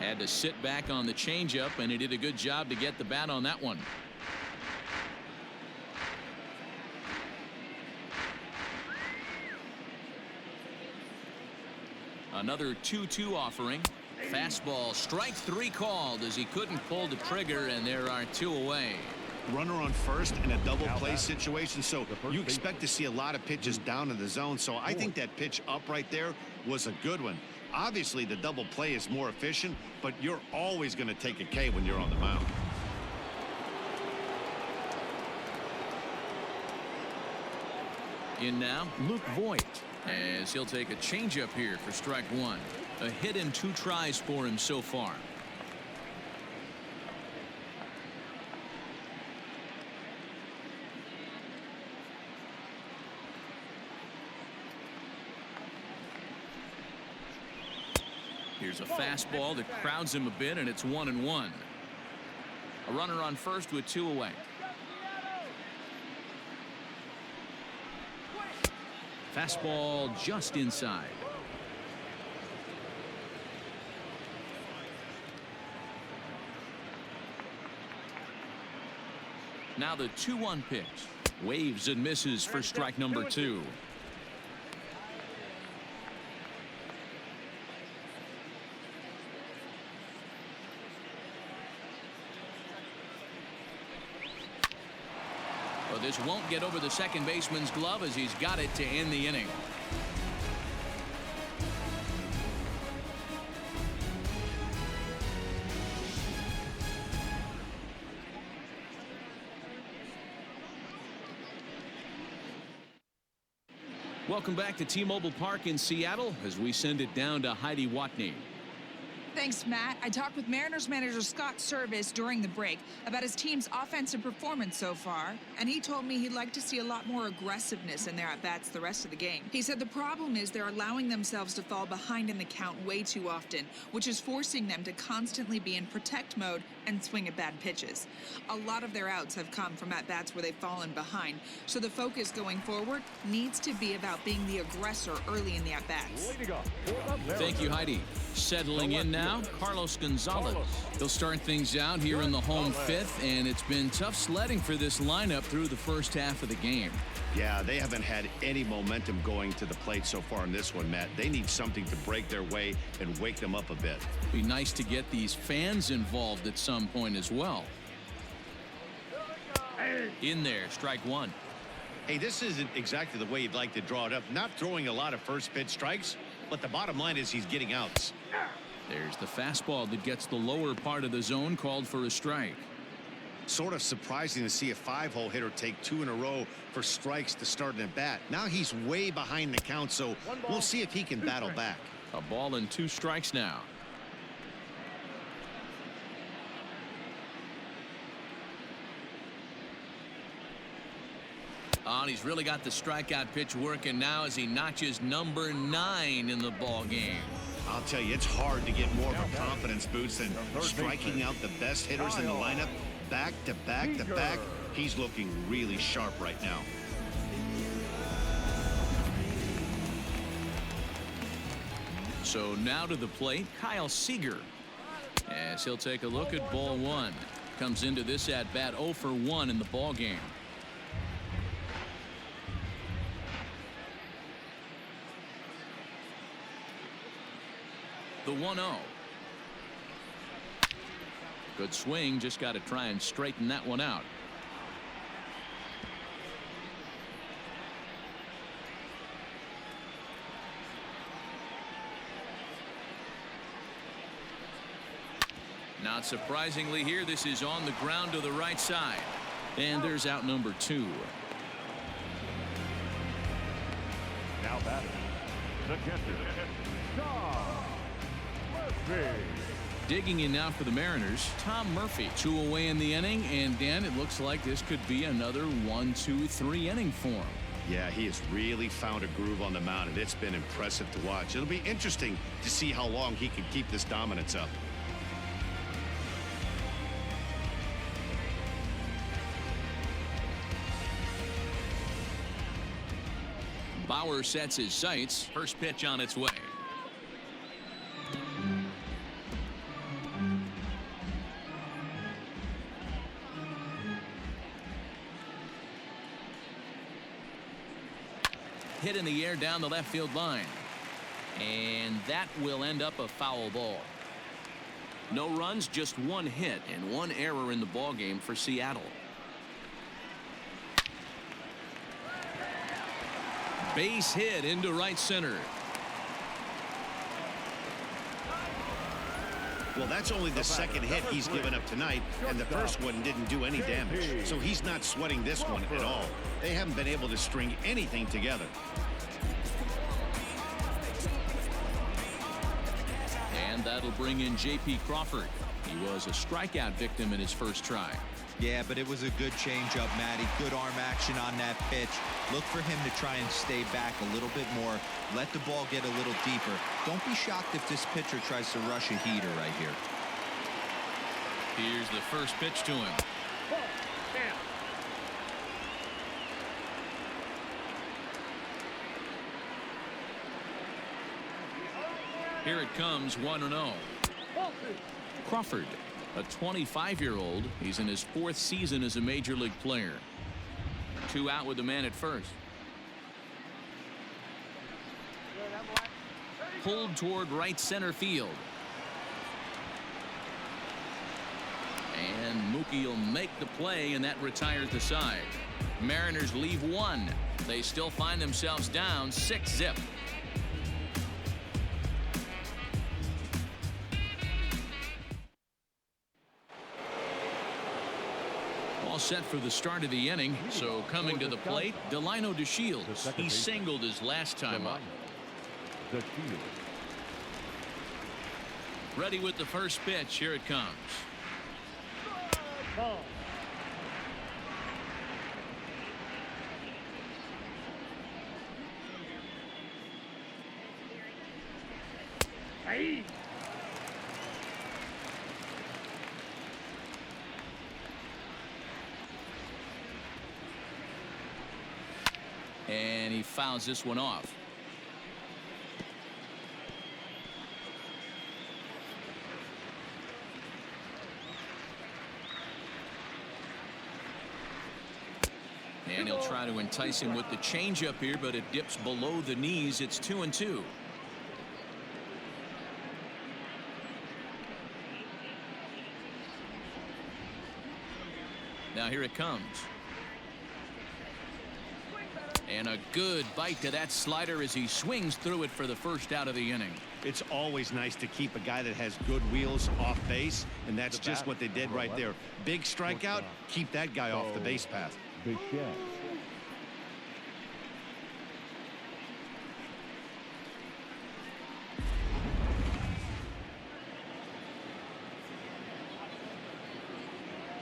Had to sit back on the changeup, and he did a good job to get the bat on that one. Another 2-2 offering. Fastball, strike 3 called as he couldn't pull the trigger, and there are 2 away. Runner on first in a double play situation, so you expect to see a lot of pitches down in the zone. So I think that pitch up right there was a good one. Obviously, the double play is more efficient, but you're always going to take a K when you're on the mound. In now, Luke Voigt, as he'll take a changeup here for strike 1. A hit in 2 tries for him so far. Here's a fastball that crowds him a bit, and it's 1-1. A runner on first with 2 away. Fastball just inside. Now the 2-1 pitch. Waves and misses for strike number 2. Well, this won't get over the second baseman's glove as he's got it to end the inning. Welcome back to T-Mobile Park in Seattle as we send it down to Heidi Watney. Thanks, Matt. I talked with Mariners manager Scott Service during the break about his team's offensive performance so far, and he told me he'd like to see a lot more aggressiveness in their at-bats the rest of the game. He said the problem is they're allowing themselves to fall behind in the count way too often, which is forcing them to constantly be in protect mode and swing at bad pitches. A lot of their outs have come from at-bats where they've fallen behind, so the focus going forward needs to be about being the aggressor early in the at-bats. Thank you, Heidi. Settling in now, Carlos Gonzales. They'll start things out here in the home 5th, and it's been tough sledding for this lineup through the first half of the game. Yeah, they haven't had any momentum going to the plate so far in this one, Matt. They need something to break their way and wake them up a bit. Be nice to get these fans involved at some point as well. In there, strike 1. Hey, this isn't exactly the way you'd like to draw it up. Not throwing a lot of first pitch strikes, but the bottom line is he's getting outs. There's the fastball that gets the lower part of the zone called for a strike. Sort of surprising to see a 5-hole hitter take 2 in a row for strikes to start an at bat. Now he's way behind the count, so we'll see if he can battle back. A ball and 2 strikes now. Oh, and he's really got the strikeout pitch working now as he notches number 9 in the ball game. I'll tell you, it's hard to get more of a confidence boost than striking out the best hitters in the lineup back to back to back. He's looking really sharp right now. So now to the plate, Kyle Seager, as he'll take a look at ball 1. Comes into this at bat 0 for 1 in the ball game. The 1-0. Good swing, just got to try and straighten that one out. Not surprisingly here, this is on the ground to the right side. And there's out number 2. Now batting, the catcher, Tom Murphy. Digging in now for the Mariners, Tom Murphy. 2 away in the inning, and Dan, it looks like this could be another 1-2-3 inning for him. Yeah, he has really found a groove on the mound, and it's been impressive to watch. It'll be interesting to see how long he can keep this dominance up. Bauer sets his sights. First pitch on its way. hit in the air down the left field line. And that will end up a foul ball. No runs, just one hit and one error in the ball game for Seattle. Base hit into right center. Well, that's only the second hit he's given up tonight, and the first one didn't do any damage. So he's not sweating this one at all. They haven't been able to string anything together. And that'll bring in J.P. Crawford. He was a strikeout victim in his first try. Yeah, but it was a good changeup, Matty. Good arm action on that pitch. Look for him to try and stay back a little bit more. Let the ball get a little deeper. Don't be shocked if this pitcher tries to rush a heater right here. Here's the first pitch to him. Ball. Down. Here it comes, 1-0. Ball two. Crawford, a 25-year-old. He's in his fourth season as a major league player. 2 out with the man at first. Pulled toward right center field. And Mookie will make the play, and that retires the side. Mariners leave 1. They still find themselves down 6-0. All set for the start of the inning. So coming to the plate, Delino Deshields. He singled his last time up. Ready with the first pitch. Here it comes. Ball. Hey. And he fouls this one off. And he'll try to entice him with the changeup here, but it dips below the knees. It's 2-2. Now here it comes. And a good bite to that slider as he swings through it for the first out of the inning. It's always nice to keep a guy that has good wheels off base, and that's just what they did right there. Big strikeout, keep that guy off the base path.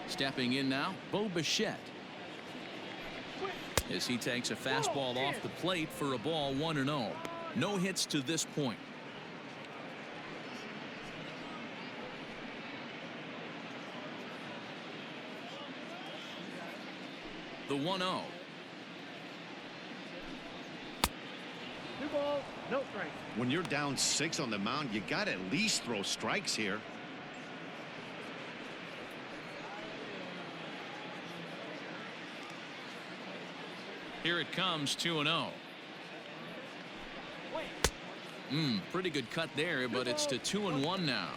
Stepping in now, Bo Bichette. As he takes a fastball off the plate for a ball, 1-0. No hits to this point. The 1-0. 2 balls, no strikes. When you're down 6 on the mound, you got to at least throw strikes here. Here it comes, 2-0. Pretty good cut there, but it's to 2-1 now.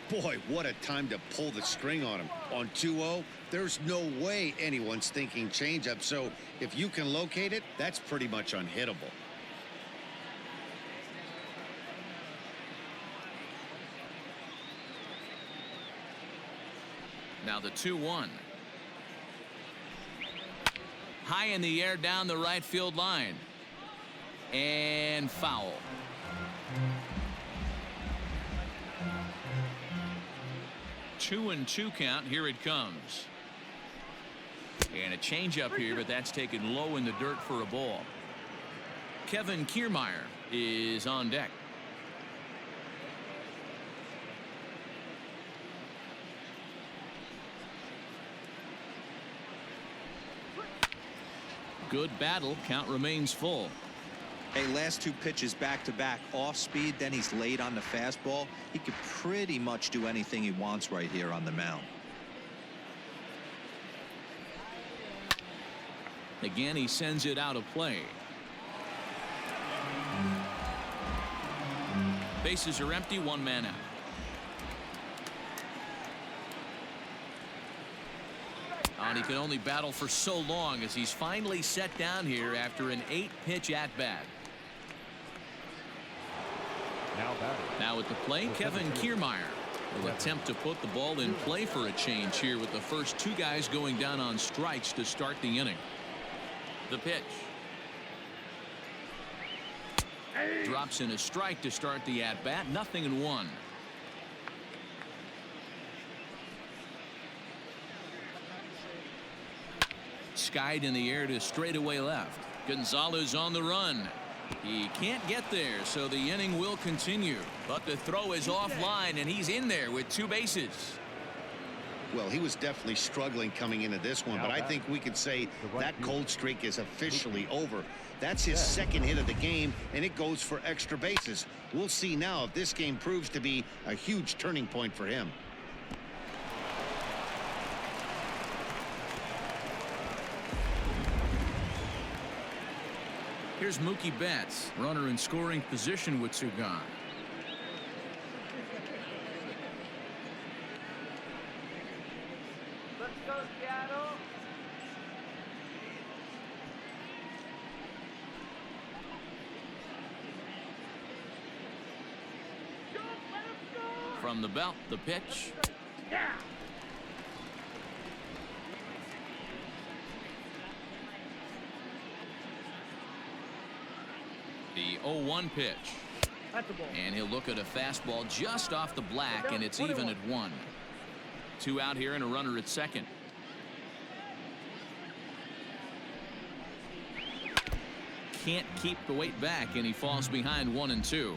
Boy, what a time to pull the string on him. On 2-0, there's no way anyone's thinking changeup. So if you can locate it, that's pretty much unhittable. Now the 2-1. High in the air down the right field line. And foul. Two and 2 count. Here it comes. And a changeup here, but that's taken low in the dirt for a ball. Kevin Kiermaier is on deck. Good battle. Count remains full. Hey, last 2 pitches back to back, off speed, then he's late on the fastball. He could pretty much do anything he wants right here on the mound. Again, he sends it out of play. Bases are empty, one man out. And he can only battle for so long as he's finally set down here after an 8-pitch at-bat. Now at the plate, Kevin Kiermaier will attempt to put the ball in play for a change here with the first two guys going down on strikes to start the inning. The pitch. Drops in a strike to start the at-bat. 0-1. Skied in the air to straightaway left. Gonzales on the run. He can't get there, so the inning will continue. But the throw is offline, and he's in there with 2 bases. Well, he was definitely struggling coming into this one, but I think we could say that cold streak is officially over. That's his second hit of the game, and it goes for extra bases. We'll see now if this game proves to be a huge turning point for him. Here's Mookie Betts, runner in scoring position with 2 gone. Let's go, Seattle. From the belt, the pitch. Yeah. The 0-1 pitch. That's a ball. And he'll look at a fastball just off the black, and it's even at 1. 2 out here and a runner at second. Can't keep the weight back, and he falls behind 1-2.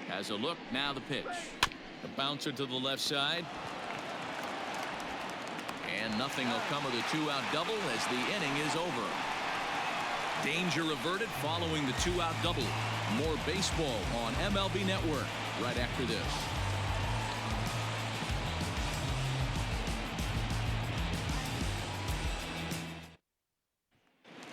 Has a look, now the pitch. The bouncer to the left side. And nothing will come of the 2-out double as the inning is over. Danger averted following the 2-out double. More baseball on MLB Network right after this.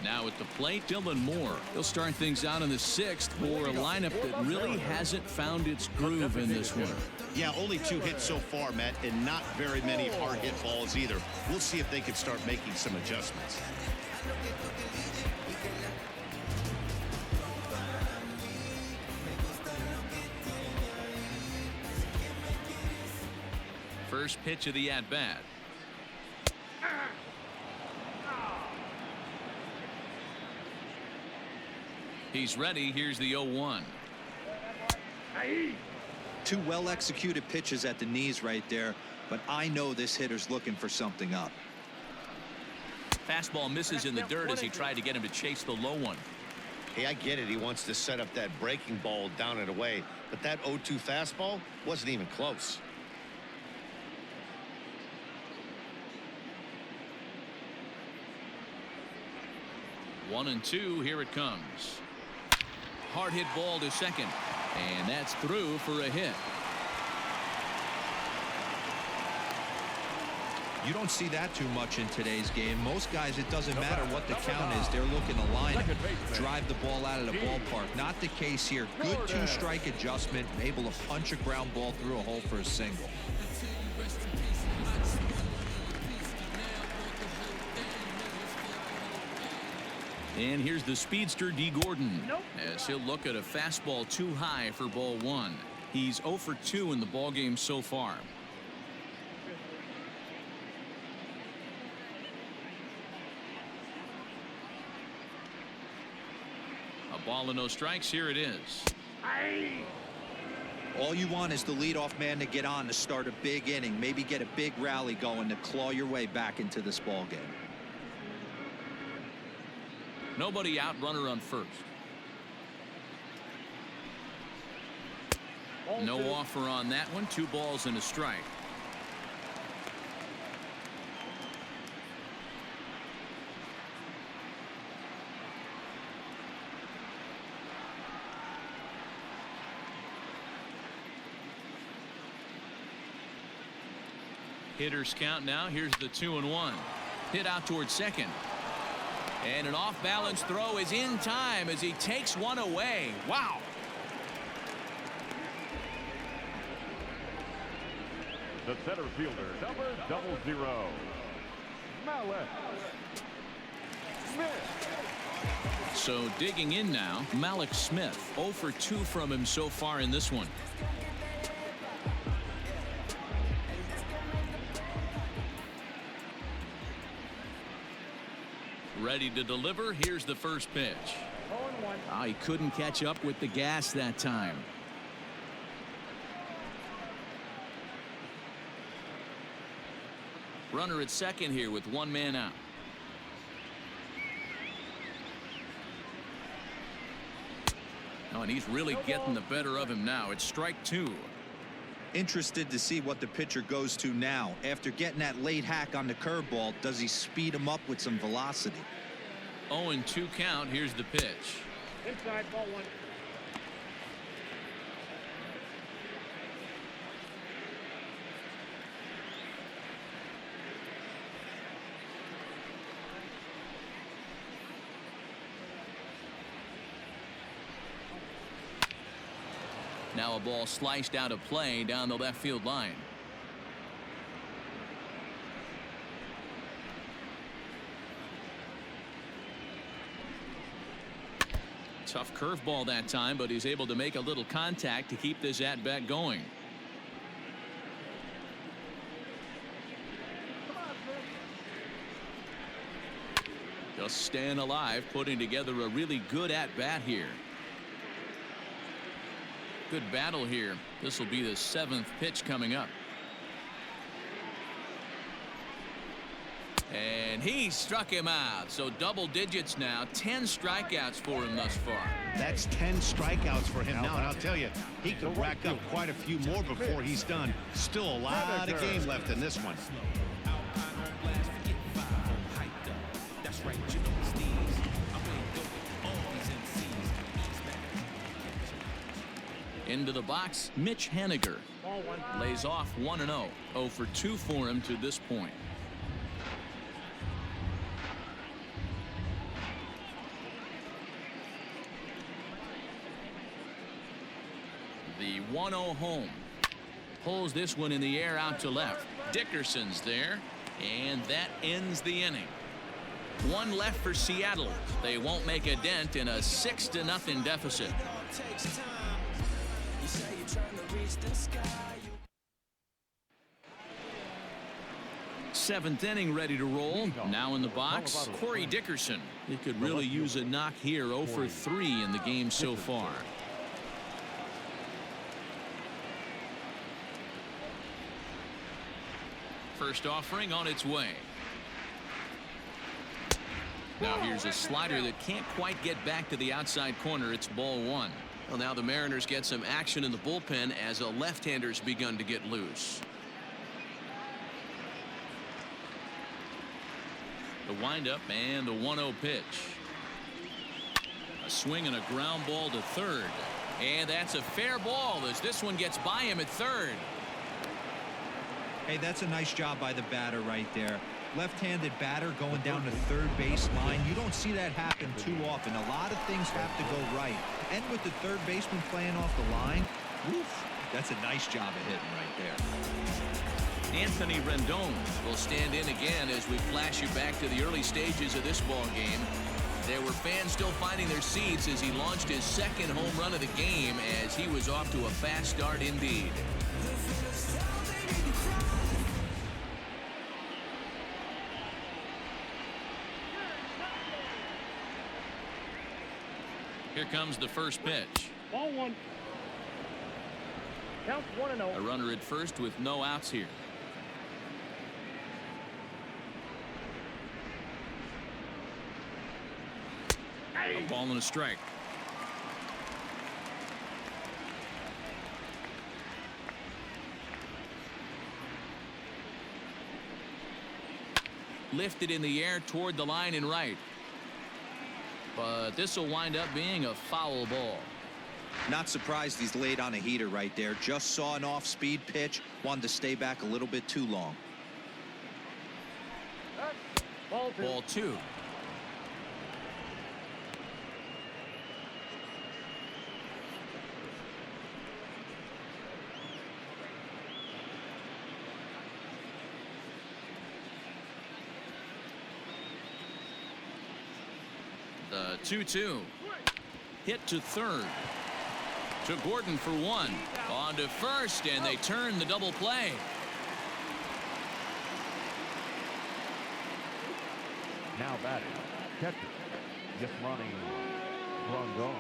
Now at the plate, Dylan Moore. He'll start things out in the 6th for a lineup that really hasn't found its groove in this one. Yeah, only 2 hits so far, Matt, and not very many hard hit balls either. We'll see if they can start making some adjustments. First pitch of the at-bat. He's ready. Here's the 0-1. 2 well-executed pitches at the knees right there, but I know this hitter's looking for something up. Fastball misses in the dirt as he tried to get him to chase the low one. Hey, I get it. He wants to set up that breaking ball down and away, but that 0-2 fastball wasn't even close. One and 2. Here it comes. Hard hit ball to second, and that's through for a hit. You don't see that too much in today's game. Most guys, it doesn't matter what the count is. They're looking to line up, drive the ball out of the ballpark. Not the case here. Good 2-strike adjustment, able to punch a ground ball through a hole for a single. And here's the speedster D. Gordon as he'll look at a fastball too high for ball 1. He's 0 for 2 in the ballgame so far. A ball and no strikes. Here it is. All you want is the leadoff man to get on to start a big inning, maybe get a big rally going to claw your way back into this ball game. Nobody out, runner on first. No offer on that one. 2 balls and a strike. Hitters count now. Here's the 2-1. Hit out towards second. And an off-balance throw is in time as he takes one away. Wow. The center fielder, number 00, Malek Smith. So digging in now, Malek Smith. 0 for 2 from him so far in this one. Ready to deliver. Here's the first pitch. Oh, he couldn't catch up with the gas that time. Runner at second here with one man out. Oh, and he's really getting the better of him now. It's strike 2. Interested to see what the pitcher goes to now. After getting that late hack on the curveball, does he speed him up with some velocity? 0-2 count. Here's the pitch. Inside, ball 1. Now a ball sliced out of play down the left field line. Tough curveball that time, but he's able to make a little contact to keep this at bat going. Just staying alive, putting together a really good at bat here. Good battle here. This will be the 7th pitch coming up. And he struck him out. So double digits now. 10 strikeouts for him thus far. That's 10 strikeouts for him now, and I'll tell you, he could rack up quite a few more before he's done. Still a lot of game left in this one. Into the box, Mitch Haniger lays off 1-0. 0 for 2 for him to this point. The 1-0 home. Pulls this one in the air out to left. Dickerson's there, and that ends the inning. 1 left for Seattle. They won't make a dent in a 6-0 deficit. 7th inning ready to roll. Now in the box, Corey Dickerson. He could really use a knock here. 0 for 3 in the game so far. First offering on its way. Now here's a slider that can't quite get back to the outside corner. It's ball 1. Well, now the Mariners get some action in the bullpen as a left-hander's begun to get loose. The windup and the 1-0 pitch. A swing and a ground ball to third. And that's a fair ball as this one gets by him at third. Hey, that's a nice job by the batter right there. Left-handed batter going down to third base line. You don't see that happen too often. A lot of things have to go right. And with the third baseman playing off the line, woof, that's a nice job of hitting right there. Anthony Rendon will stand in again as we flash you back to the early stages of this ball game. There were fans still finding their seats as he launched his 2nd home run of the game as he was off to a fast start indeed. Here comes the first pitch. Ball 1. Count 1-0. A runner at first with no outs here. A ball and a strike. Lifted in the air toward the line and right. But this will wind up being a foul ball. Not surprised he's laid on a heater right there. Just saw an off-speed pitch. Wanted to stay back a little bit too long. Ball two. The 2-2. Hit to third. To Gordon for one. On to first, and they turn the double play. Now batting, catcher, Yastrzemski, Rendon.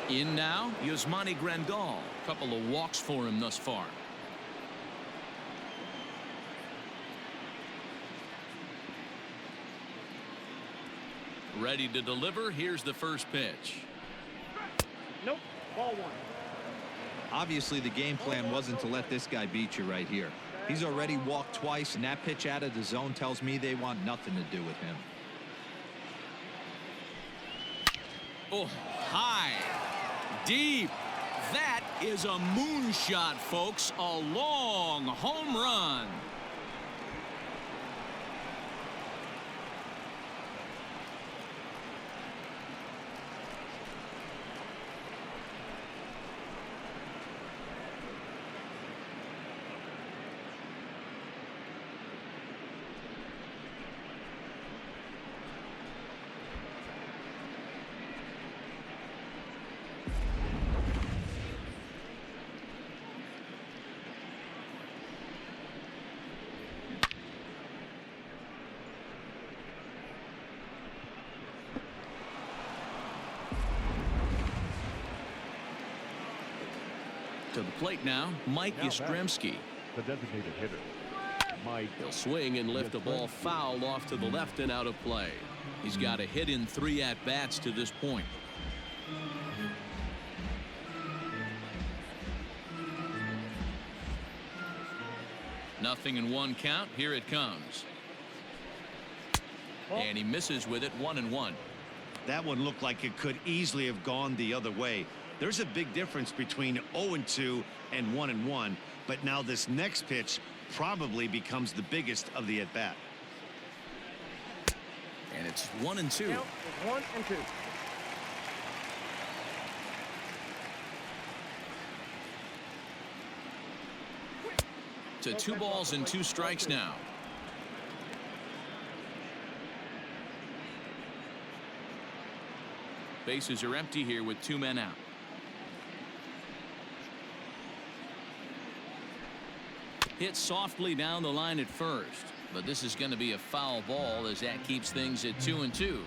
In now, Yastrzemski. Couple of walks for him thus far. Ready to deliver. Here's the first pitch. Nope. Ball one. Obviously, the game plan wasn't to let this guy beat you right here. He's already walked twice, and that pitch out of the zone tells me they want nothing to do with him. Oh, high, deep. That is a moonshot, folks. A long home run. To the plate now, Mike Yastrzemski. The designated hitter, Mike. He'll swing and lift the ball foul off to the left and out of play. He's got a hit in 3 at-bats to this point. Nothing in 1 count. Here it comes. And he misses with it. 1-1. That one looked like it could easily have gone the other way. There's a big difference between 0-2 and 1-1, but now this next pitch probably becomes the biggest of the at-bat. And it's 1-2. Count is 1 and 2. To 2 balls and 2 strikes now. Bases are empty here with 2 men out. Hit softly down the line at first, but this is going to be a foul ball as that keeps things at 2-2.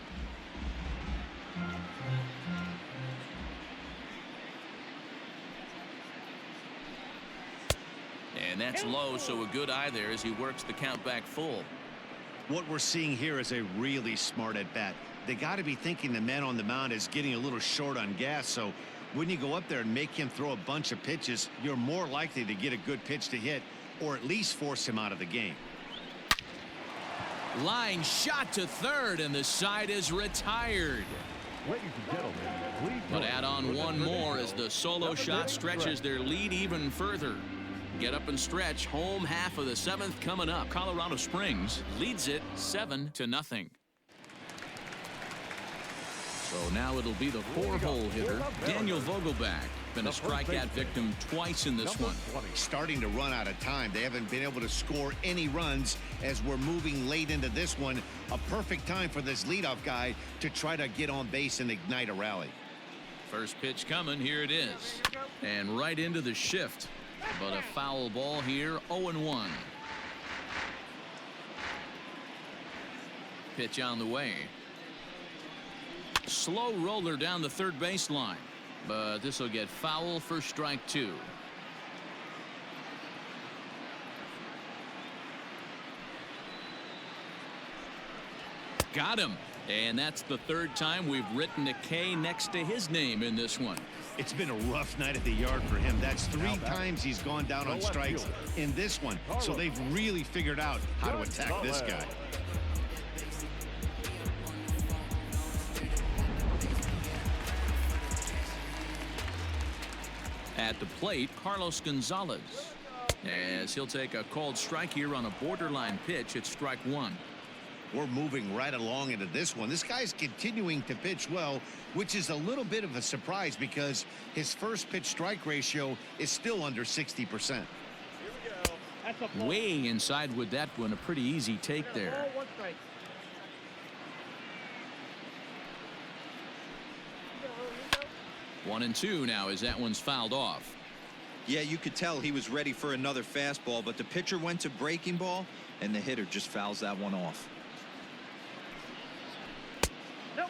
And that's low, so a good eye there as he works the count back full. What we're seeing here is a really smart at-bat. They got to be thinking the man on the mound is getting a little short on gas, so when you go up there and make him throw a bunch of pitches, you're more likely to get a good pitch to hit or at least force him out of the game. Line shot to third, and the side is retired. Ladies and gentlemen, please But add on one more as the solo shot stretches their lead even further. Get up and stretch. Home half of the 7th coming up. Colorado Springs leads it 7-0. So now it'll be the 4-hole hitter, Daniel Vogel back. Been a strikeout victim twice in this one. Starting to run out of time. They haven't been able to score any runs as we're moving late into this one. A perfect time for this leadoff guy to try to get on base and ignite a rally. First pitch coming. Here it is. And right into the shift. But a foul ball here. 0-1. Pitch on the way. Slow roller down the third baseline, but this will get foul for strike 2. Got him, and that's the 3rd time we've written a K next to his name in this one. It's been a rough night at the yard for him. That's 3 times he's gone down on strikes in this one, so they've really figured out how to attack this guy. At the plate, Carlos Gonzales. as he'll take a called strike here on a borderline pitch at strike one. We're moving right along into this one. This guy's continuing to pitch well, which is a little bit of a surprise because his first pitch strike ratio is still under 60%. Way inside with that one. A pretty easy take there. 1-2 now as that one's fouled off. Yeah, you could tell he was ready for another fastball, but the pitcher went to breaking ball and the hitter just fouls that one off.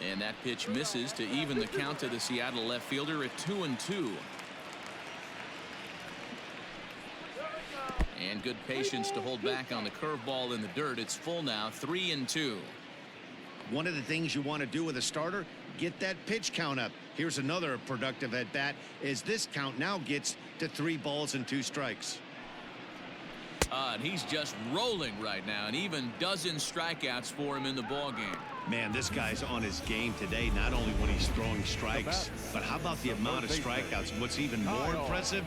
And that pitch misses to even the count to the Seattle left fielder at 2-2. And good patience to hold back on the curveball in the dirt. It's full now, 3-2. One of the things you want to do with a starter, get that pitch count up. Here's another productive at bat as this count now gets to 3 balls and 2 strikes. And he's just rolling right now, and even dozen strikeouts for him in the ball game. Man, this guy's on his game today, not only when he's throwing strikes, but how about the amount of strikeouts? What's even more impressive,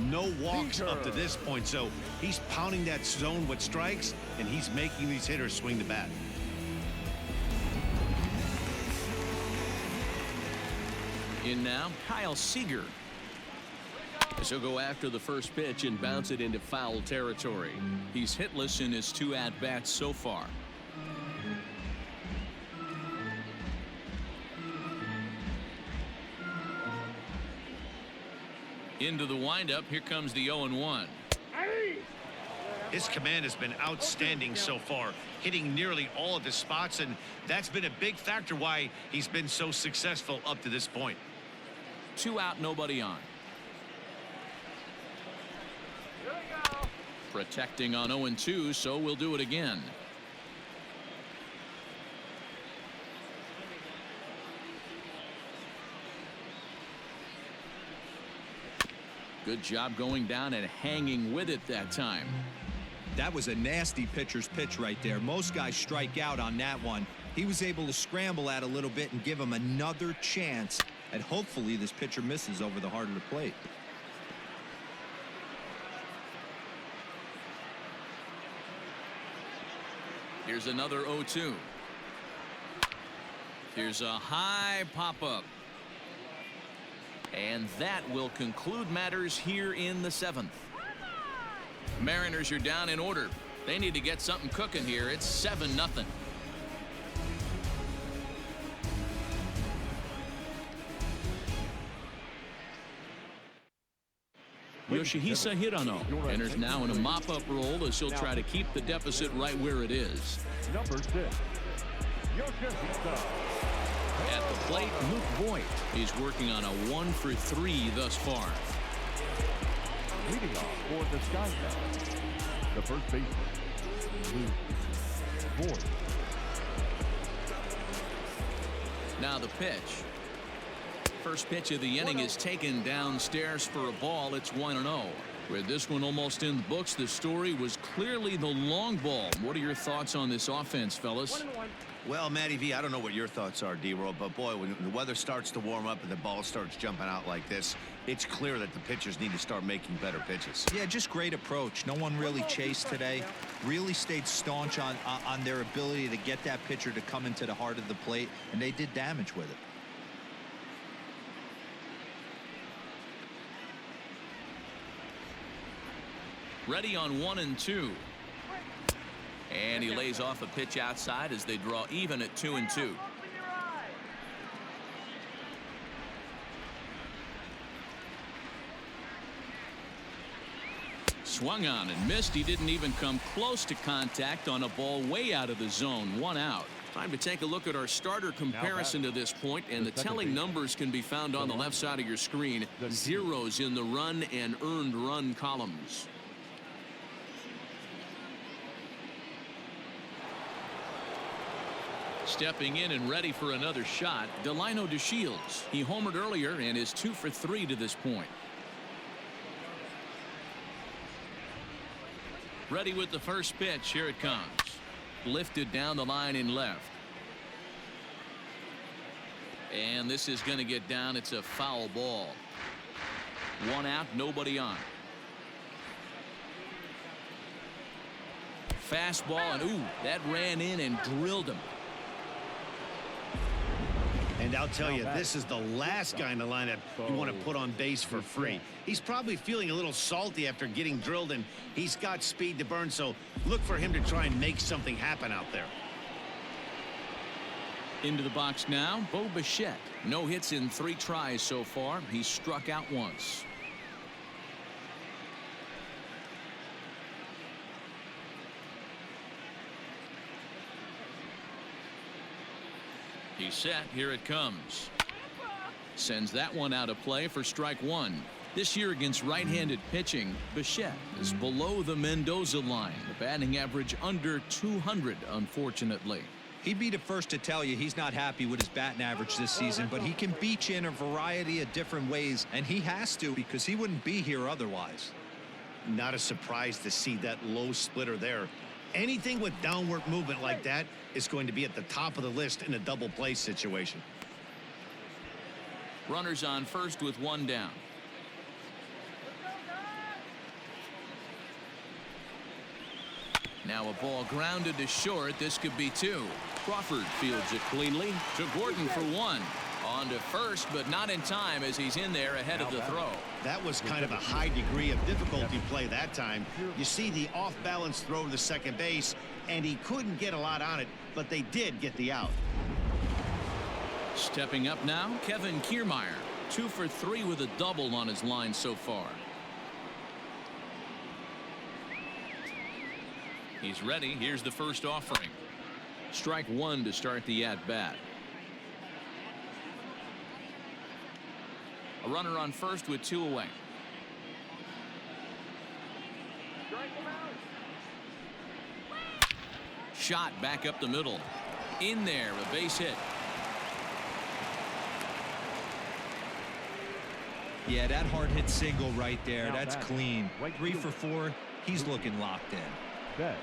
no walks up to this point. So he's pounding that zone with strikes, and he's making these hitters swing the bat. In now, Kyle Seager. He'll go after the first pitch and bounce it into foul territory. He's hitless in his 2 at-bats so far. Into the windup. Here comes the 0-1. His command has been outstanding so far, hitting nearly all of his spots, and that's been a big factor why he's been so successful up to this point. 2 out, nobody on. Protecting on 0-2, so we'll do it again. Good job going down and hanging with it that time. That was a nasty pitcher's pitch right there. Most guys strike out on that one. He was able to scramble at a little bit and give him another chance, and hopefully this pitcher misses over the heart of the plate. Here's another 0-2. Here's a high pop-up. And that will conclude matters here in the 7th. Mariners are down in order. They need to get something cooking here. It's 7-0. Yoshihisa Hirano enters now in a mop-up role as he'll try to keep the deficit right where it is. Number 6, Yoshihisa. At the plate, Luke Voigt is working on a 1-for-3 thus far. Leading off for the Sky Sox, the first baseman, Luke Voigt. Now the pitch. First pitch of the inning is taken downstairs for a ball. It's 1-0. With this one almost in the books, the story was clearly the long ball. What are your thoughts on this offense, fellas? Well, Matty V, I don't know what your thoughts are, D-Roll, but boy, when the weather starts to warm up and the ball starts jumping out like this, it's clear that the pitchers need to start making better pitches. Yeah, just great approach. No one really chased today. Really stayed staunch on their ability to get that pitcher to come into the heart of the plate, and they did damage with it. Ready on 1-2. And he lays off a pitch outside as they draw even at 2-2. Swung on and missed. He didn't even come close to contact on a ball way out of the zone. 1 out. Time to take a look at our starter comparison to this point, and the telling numbers can be found on the left side of your screen. Zeros in the run and earned run columns. Stepping in and ready for another shot, Delino Deshields. He homered earlier and is 2 for 3 to this point. Ready with the first pitch. Here it comes. Lifted down the line in left. And this is going to get down. It's a foul ball. 1 out, nobody on. fastball, and ooh, that ran in and drilled him. And I'll tell you, this is the last guy in the lineup you want to put on base for free. He's probably feeling a little salty after getting drilled, and he's got speed to burn, so look for him to try and make something happen out there. Into the box now, Bo Bichette. No hits in 3 tries so far. He's struck out once. He's set. Here it comes. Sends that one out of play for strike 1. This year against right-handed pitching, Bichette is below the Mendoza line. The batting average under 200, unfortunately. He'd be the first to tell you he's not happy with his batting average this season, but he can beat you in a variety of different ways, and he has to because he wouldn't be here otherwise. Not a surprise to see that low splitter there. Anything with downward movement like that is going to be at the top of the list in a double play situation. Runners on first with 1 down. Now a ball grounded to short. This could be 2. Crawford fields it cleanly to Gordon for 1. On to first, but not in time as he's in there ahead of the throw. That was kind of a high degree of difficulty play that time. You see the off-balance throw to second base, and he couldn't get a lot on it, but they did get the out. Stepping up now, Kevin Kiermaier. 2 for 3 with a double on his line so far. He's ready. Here's the first offering. Strike 1 to start the at-bat. A runner on first with 2 away. Shot back up the middle. In there, a base hit. Yeah, that hard hit single right there. That's clean. 3 for 4. He's looking locked in. Set.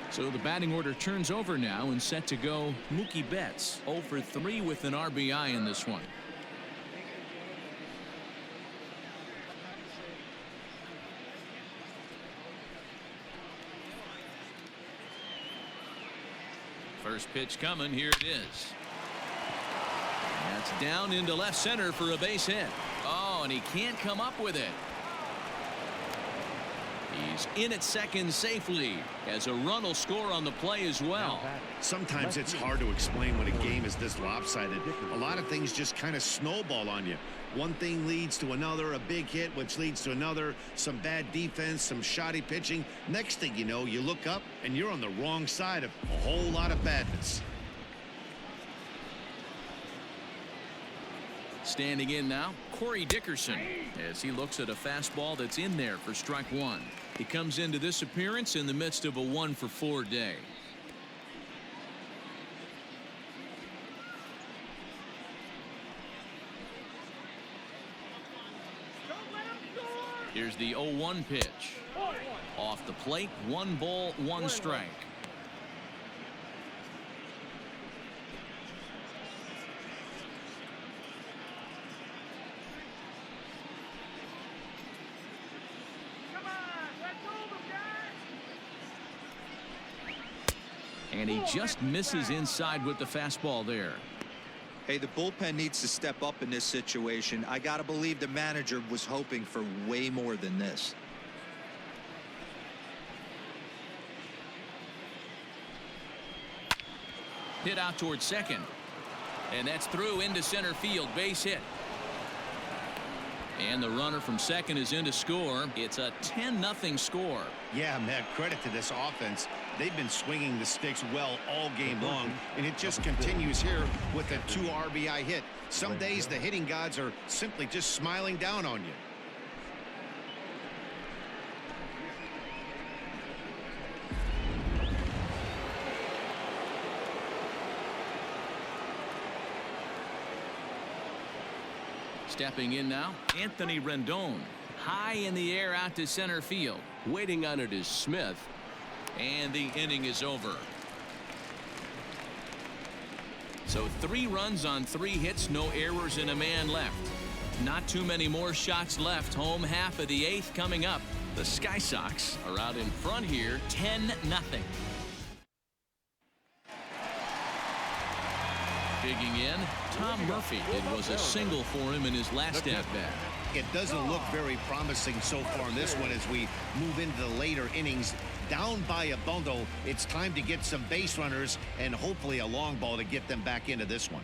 So the batting order turns over now and set to go Mookie Betts. 0 for 3 with an RBI in this one. First pitch coming. Here it is. That's down into left center for a base hit. Oh, and he can't come up with it. He's in at second safely as a run will score on the play as well. Sometimes it's hard to explain when a game is this lopsided. A lot of things just kind of snowball on you. One thing leads to another, a big hit, which leads to another, some bad defense, some shoddy pitching. Next thing you know, you look up and you're on the wrong side of a whole lot of badness. Standing in now, Corey Dickerson, as he looks at a fastball that's in there for strike 1. He comes into this appearance in the midst of a 1 for 4 day. Here's the 0-1 pitch. Off the plate, 1 ball, 1 strike. And he just misses inside with the fastball there. Hey, the bullpen needs to step up in this situation. I got to believe the manager was hoping for way more than this. Hit out towards second. And that's through into center field. Base hit. And the runner from second is in to score. It's a 10-0 score. Yeah, man, credit to this offense. They've been swinging the sticks well all game long, and it just continues here with a 2 RBI hit. Some days the hitting gods are simply just smiling down on you. Stepping in now, Anthony Rendon. High in the air out to center field. Waiting on it is Smith. And the inning is over. So 3 runs on 3 hits, no errors, and a man left. Not too many more shots left. Home half of the 8th coming up. The Sky Sox are out in front here, 10-0. Digging in, Tom Murphy. It was a single for him in his last at-bat. It doesn't look very promising so far in this one as we move into the later innings. Down by a bundle, it's time to get some base runners and hopefully a long ball to get them back into this one.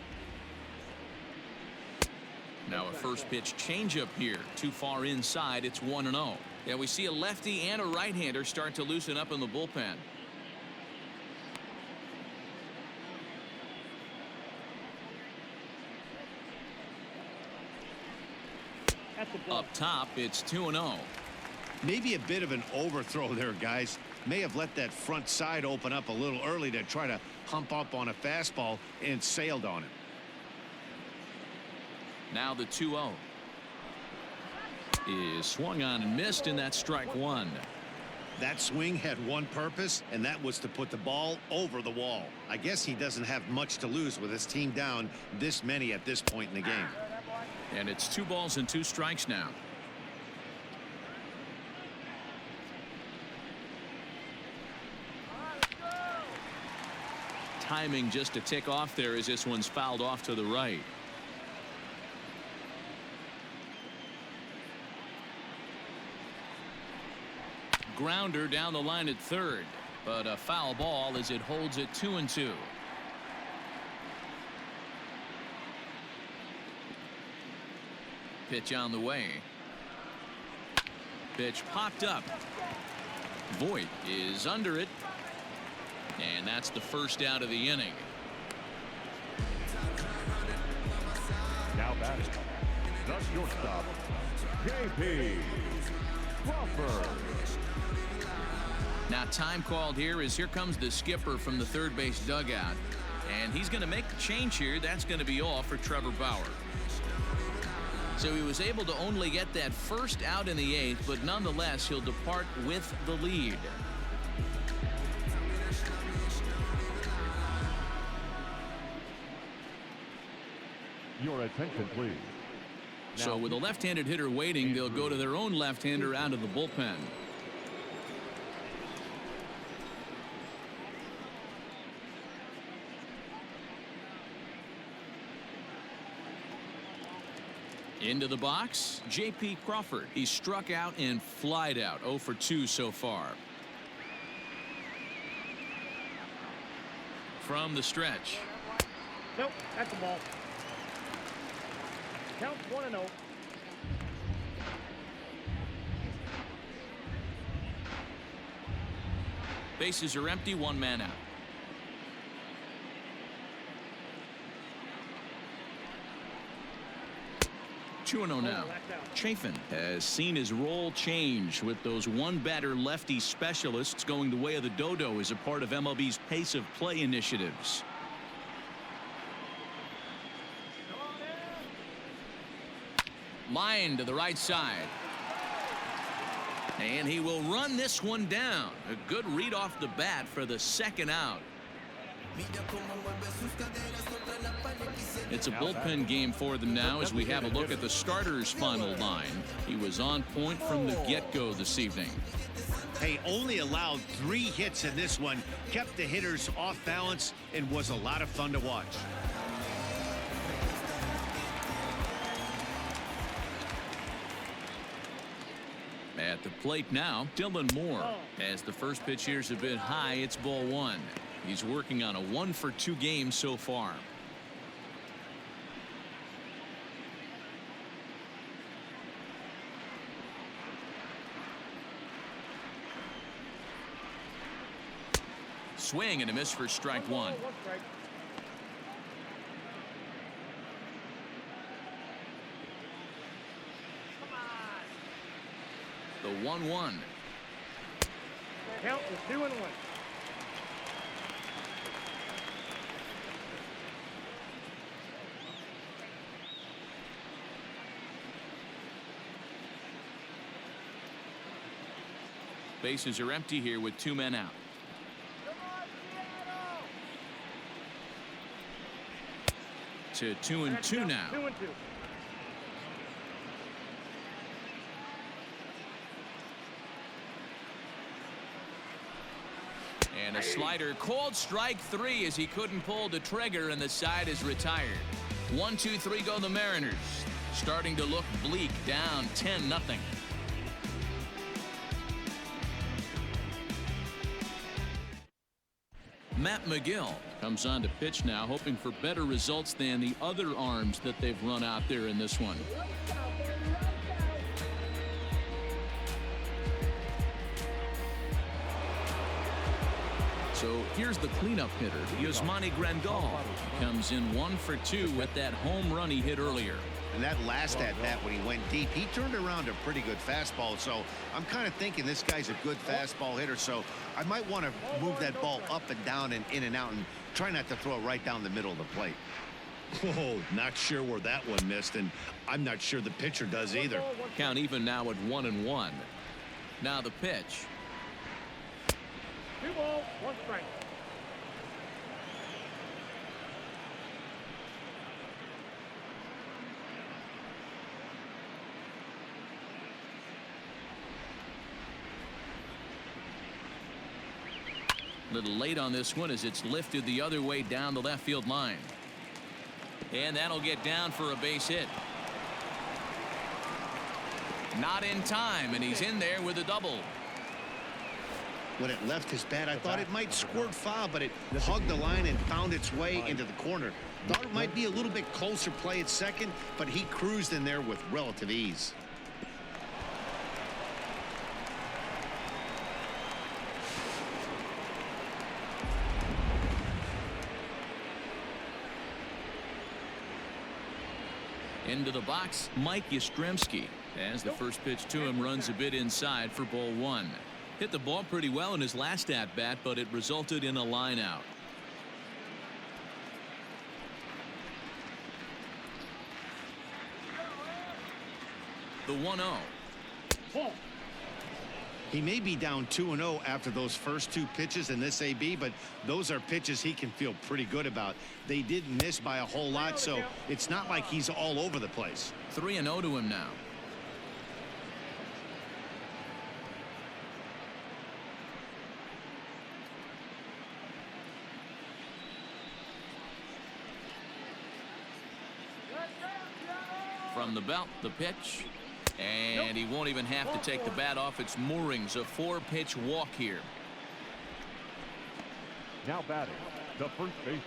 Now a first pitch changeup here. Too far inside. It's 1-0. Yeah, we see a lefty and a right-hander start to loosen up in the bullpen. Up top, it's 2-0. Maybe a bit of an overthrow there, guys. May have let that front side open up a little early to try to hump up on a fastball and sailed on it. Now the 2-0 is swung on and missed, and that's strike one. That swing had one purpose, and that was to put the ball over the wall. I guess he doesn't have much to lose with his team down this many at this point in the game. And it's 2 balls and 2 strikes now. Timing just a tick off there as this one's fouled off to the right. Grounder down the line at third, but a foul ball as it holds it 2-2. Pitch on the way. Pitch popped up. Voit is under it. And that's the first out of the inning. Now batting, the shortstop, J.P. Crawford. Now time called here as here comes the skipper from the third base dugout. And he's going to make the change here. That's going to be all for Trevor Bauer. So he was able to only get that first out in the 8th, but nonetheless he'll depart with the lead. Your attention, please. So with a left-handed hitter waiting, they'll go to their own left-hander out of the bullpen. Into the box, J.P. Crawford. He struck out and flied out. 0 for 2 so far. From the stretch. Nope, that's a ball. Count 1-0. Bases are empty, 1 man out. Now. Chafin has seen his role change with those one-batter lefty specialists going the way of the dodo as a part of MLB's pace of play initiatives. Line to the right side. And he will run this one down. A good read off the bat for the second out. It's a bullpen game for them now as we have a look at the starter's final line. He was on point from the get-go this evening. Hey, only allowed 3 hits in this one, kept the hitters off balance, and was a lot of fun to watch. At the plate now, Dylan Moore. As the first pitch here's a bit high, it's ball 1. He's working on a 1 for 2 game so far. Swing and a miss for strike 1. The 1-1. Count is 2-1. Bases are empty here with 2 men out. To 2-2 now. 2-2. And a slider called strike 3 as he couldn't pull the trigger, and the side is retired. 1-2-3 go the Mariners. Starting to look bleak, down 10-0. Matt McGill comes on to pitch now, hoping for better results than the other arms that they've run out there in this one. So here's the cleanup hitter, Yastrzemski. Comes in 1 for 2 with that home run he hit earlier. And that last at-bat when he went deep, he turned around a pretty good fastball. So I'm kind of thinking this guy's a good fastball hitter. So I might want to move that ball up and down and in and out and try not to throw it right down the middle of the plate. Whoa, not sure where that one missed, and I'm not sure the pitcher does either. Count even now at 1-1. Now the pitch. 2 balls, 1 strike. A little late on this one as it's lifted the other way down the left field line. And that'll get down for a base hit. Not in time, and he's in there with a double. When it left his bat, I thought it might squirt foul, but it hugged the line and found its way into the corner. Thought it might be a little bit closer play at second, but he cruised in there with relative ease. Into the box, Mike Yastrzemski, as the first pitch to him runs a bit inside for ball 1. Hit the ball pretty well in his last at-bat, but it resulted in a line out. The 1-0. He may be down 2-0 after those first 2 pitches in this AB, but those are pitches he can feel pretty good about. They did miss by a whole lot, so it's not like he's all over the place. 3-0 to him now. From the belt, the pitch. And he won't even have to take the bat off its moorings. A 4-pitch walk here. Now batting, the first baseman,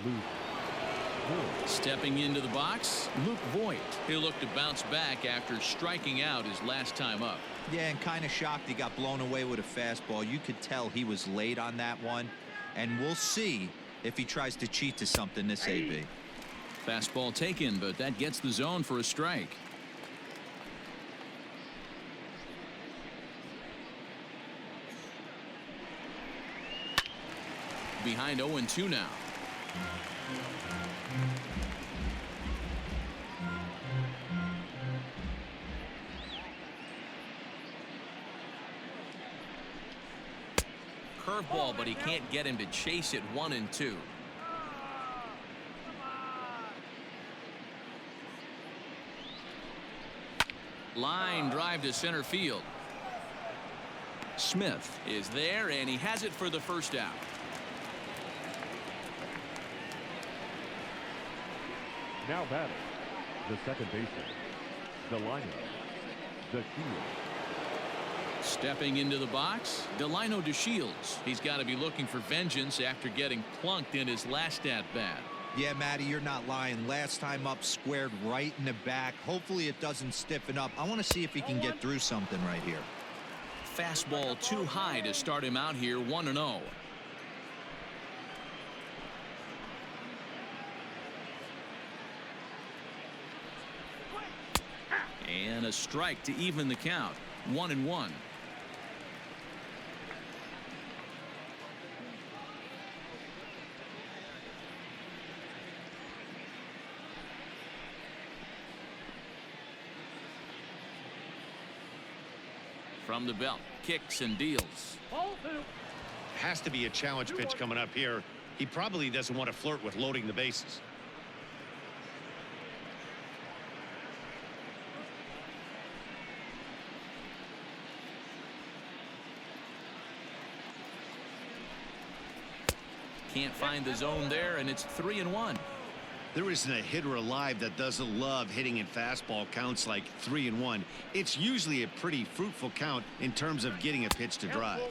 Luke Voigt. Stepping into the box, Luke Voigt. He'll look to bounce back after striking out his last time up. Yeah, and kind of shocked he got blown away with a fastball. You could tell he was late on that one. And we'll see if he tries to cheat to something this AB. Fastball taken, but that gets the zone for a strike. Behind 0-2 now. Curveball, but he can't get him to chase it. 1-2. Line drive to center field. Smith is there, and he has it for the first out. Now batting, the second baseman, Delino Deshields. Stepping into the box, Delino Deshields. He's got to be looking for vengeance after getting plunked in his last at-bat. Yeah, Matty, you're not lying. Last time up, squared right in the back. Hopefully it doesn't stiffen up. I want to see if he can get through something right here. Fastball too high to start him out here. 1-0. And a strike to even the count. 1-1. From the belt, kicks and deals. Has to be a challenge pitch coming up here. He probably doesn't want to flirt with loading the bases. can't find the zone there, and it's 3-1. There isn't a hitter alive that doesn't love hitting in fastball counts like 3-1. It's usually a pretty fruitful count in terms of getting a pitch to drive.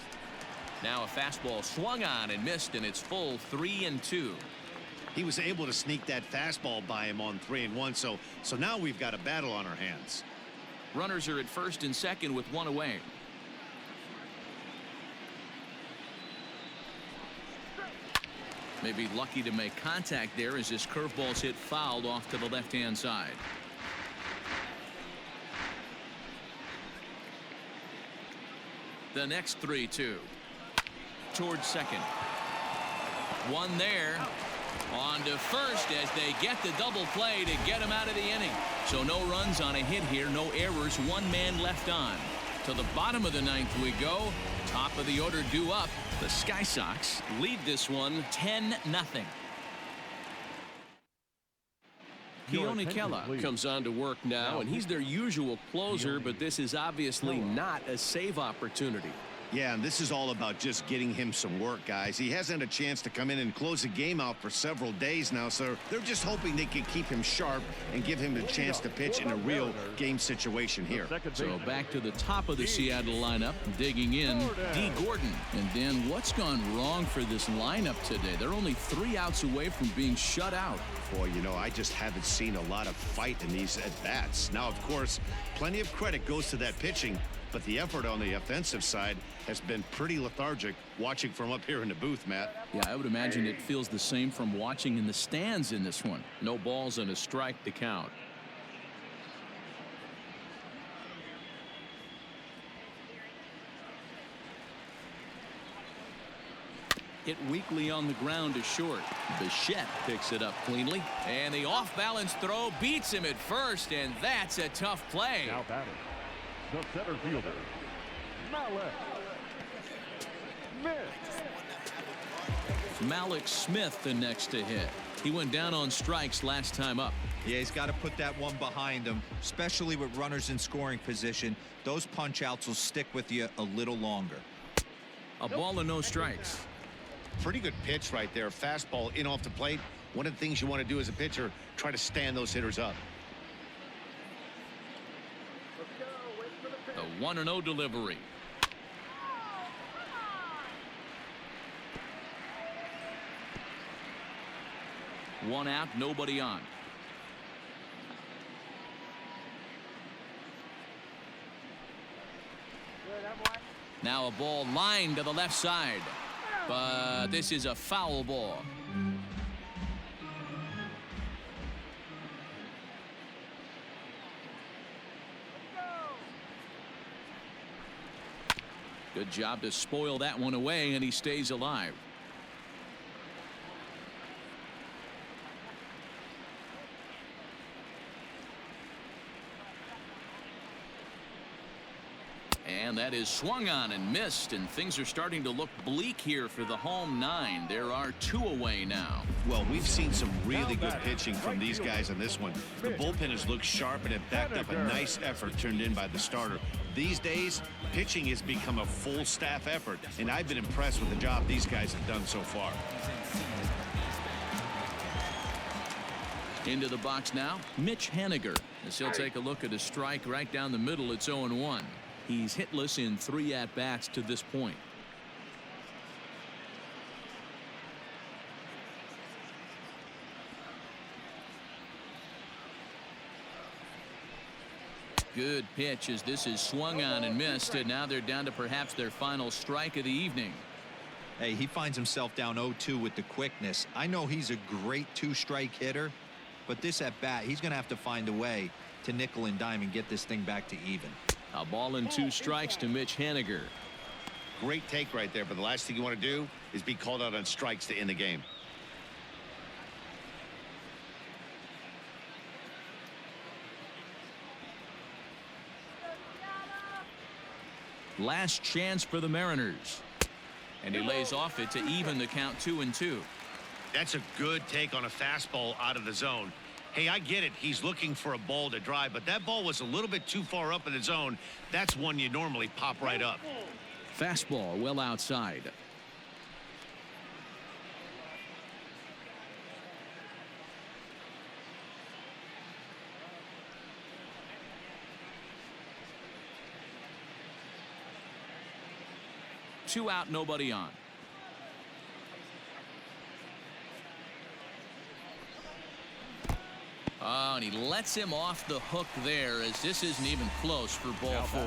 Now a fastball swung on and missed, and it's full 3-2. He was able to sneak that fastball by him on 3-1, so now we've got a battle on our hands. Runners are at first and second with one away. Maybe lucky to make contact there as this curveball's hit fouled off to the left-hand side. The next 3-2 towards second. One there. On to first as they get the double play to get him out of the inning. So no runs on a hit here, no errors, one man left on. To the bottom of the ninth we go. Top of the order due up. The Sky Sox lead this one 10-0. Keone Kela comes on to work now, and he's their usual closer, but this is obviously not a save opportunity. Yeah, and this is all about just getting him some work, guys. He hasn't had a chance to come in and close the game out for several days now, so they're just hoping they can keep him sharp and give him a chance to pitch in a real game situation here. So back to the top of the Seattle lineup, digging in, D. Gordon. And Dan, what's gone wrong for this lineup today? They're only 3 outs away from being shut out. Boy, you know, I just haven't seen a lot of fight in these at-bats. Now, of course, plenty of credit goes to that pitching, but the effort on the offensive side has been pretty lethargic watching from up here in the booth, Matt. Yeah, I would imagine it feels the same from watching in the stands in this one. No balls and a strike to count. Hit weakly on the ground to short. Bichette picks it up cleanly, and the off-balance throw beats him at first, and that's a tough play. Now batting, the center fielder, Malik Smith the next to hit. He went down on strikes last time up. Yeah, he's got to put that one behind him, especially with runners in scoring position. Those punch outs will stick with you a little longer. A ball and no strikes. Pretty good pitch right there. Fastball in off the plate. One of the things you want to do as a pitcher, try to stand those hitters up. The 1-0 delivery. One out, nobody on. Now a ball lined to the left side, but this is a foul ball. Good job to spoil that one away, and he stays alive. And that is swung on and missed, and things are starting to look bleak here for the home 9. There are 2 away now. Well, we've seen some really good pitching from these guys on this one. The bullpen has looked sharp, and it backed up a nice effort turned in by the starter. These days, pitching has become a full staff effort, and I've been impressed with the job these guys have done so far. Into the box now, Mitch Haniger, as he'll take a look at a strike right down the middle. It's 0-1. He's hitless in 3 at-bats to this point. Good pitch as this is swung on and missed, and now they're down to perhaps their final strike of the evening. Hey, he finds himself down 0-2 with the quickness. I know he's a great 2-strike hitter, but this at bat, he's going to have to find a way to nickel and dime and get this thing back to even. A ball and 2 strikes to Mitch Haniger. Great take right there, but the last thing you want to do is be called out on strikes to end the game. Last chance for the Mariners. And he lays off it to even the count 2-2. That's a good take on a fastball out of the zone. Hey, I get it. He's looking for a ball to drive, but that ball was a little bit too far up in the zone. That's one you normally pop right up. Fastball well outside. 2 out, nobody on. Oh, and he lets him off the hook there, as this isn't even close for ball 4.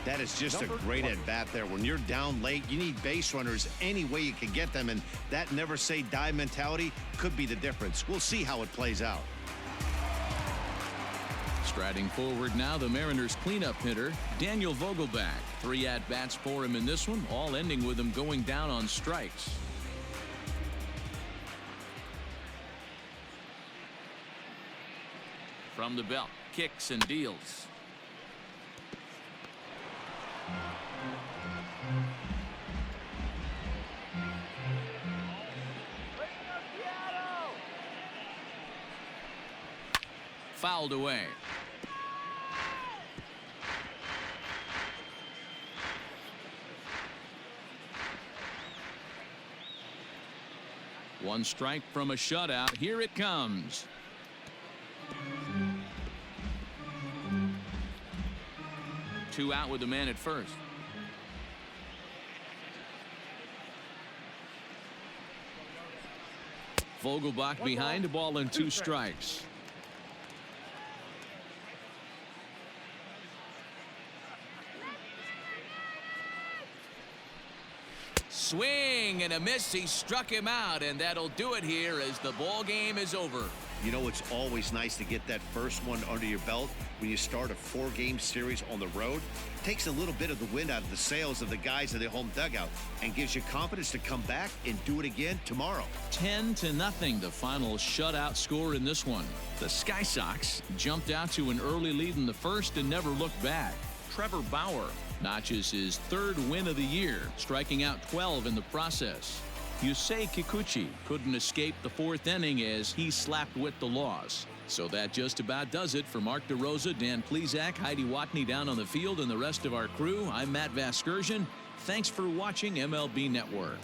That is just a great at-bat there. When you're down late, you need base runners any way you can get them, and that never say die mentality could be the difference. We'll see how it plays out. Striding forward now, the Mariners cleanup hitter, Daniel Vogelback. 3 at-bats for him in this one, all ending with him going down on strikes. From the belt, kicks and deals. Fouled away. One strike from a shutout. Here it comes. Two out with the man at first. Vogelbach behind, a ball and 2 strikes. Swing and a miss. He struck him out, and that'll do it here as the ball game is over. You know, it's always nice to get that first one under your belt when you start a 4-game series on the road. Takes a little bit of the wind out of the sails of the guys in the home dugout and gives you confidence to come back and do it again tomorrow. 10-0, the final shutout score in this one. The Sky Sox jumped out to an early lead in the first and never looked back. Trevor Bauer notches his 3rd win of the year, striking out 12 in the process. Yusei Kikuchi couldn't escape the 4th inning as he slapped with the loss. So that just about does it for Mark DeRosa, Dan Plesac, Heidi Watney down on the field, and the rest of our crew. I'm Matt Vasgersian. Thanks for watching MLB Network.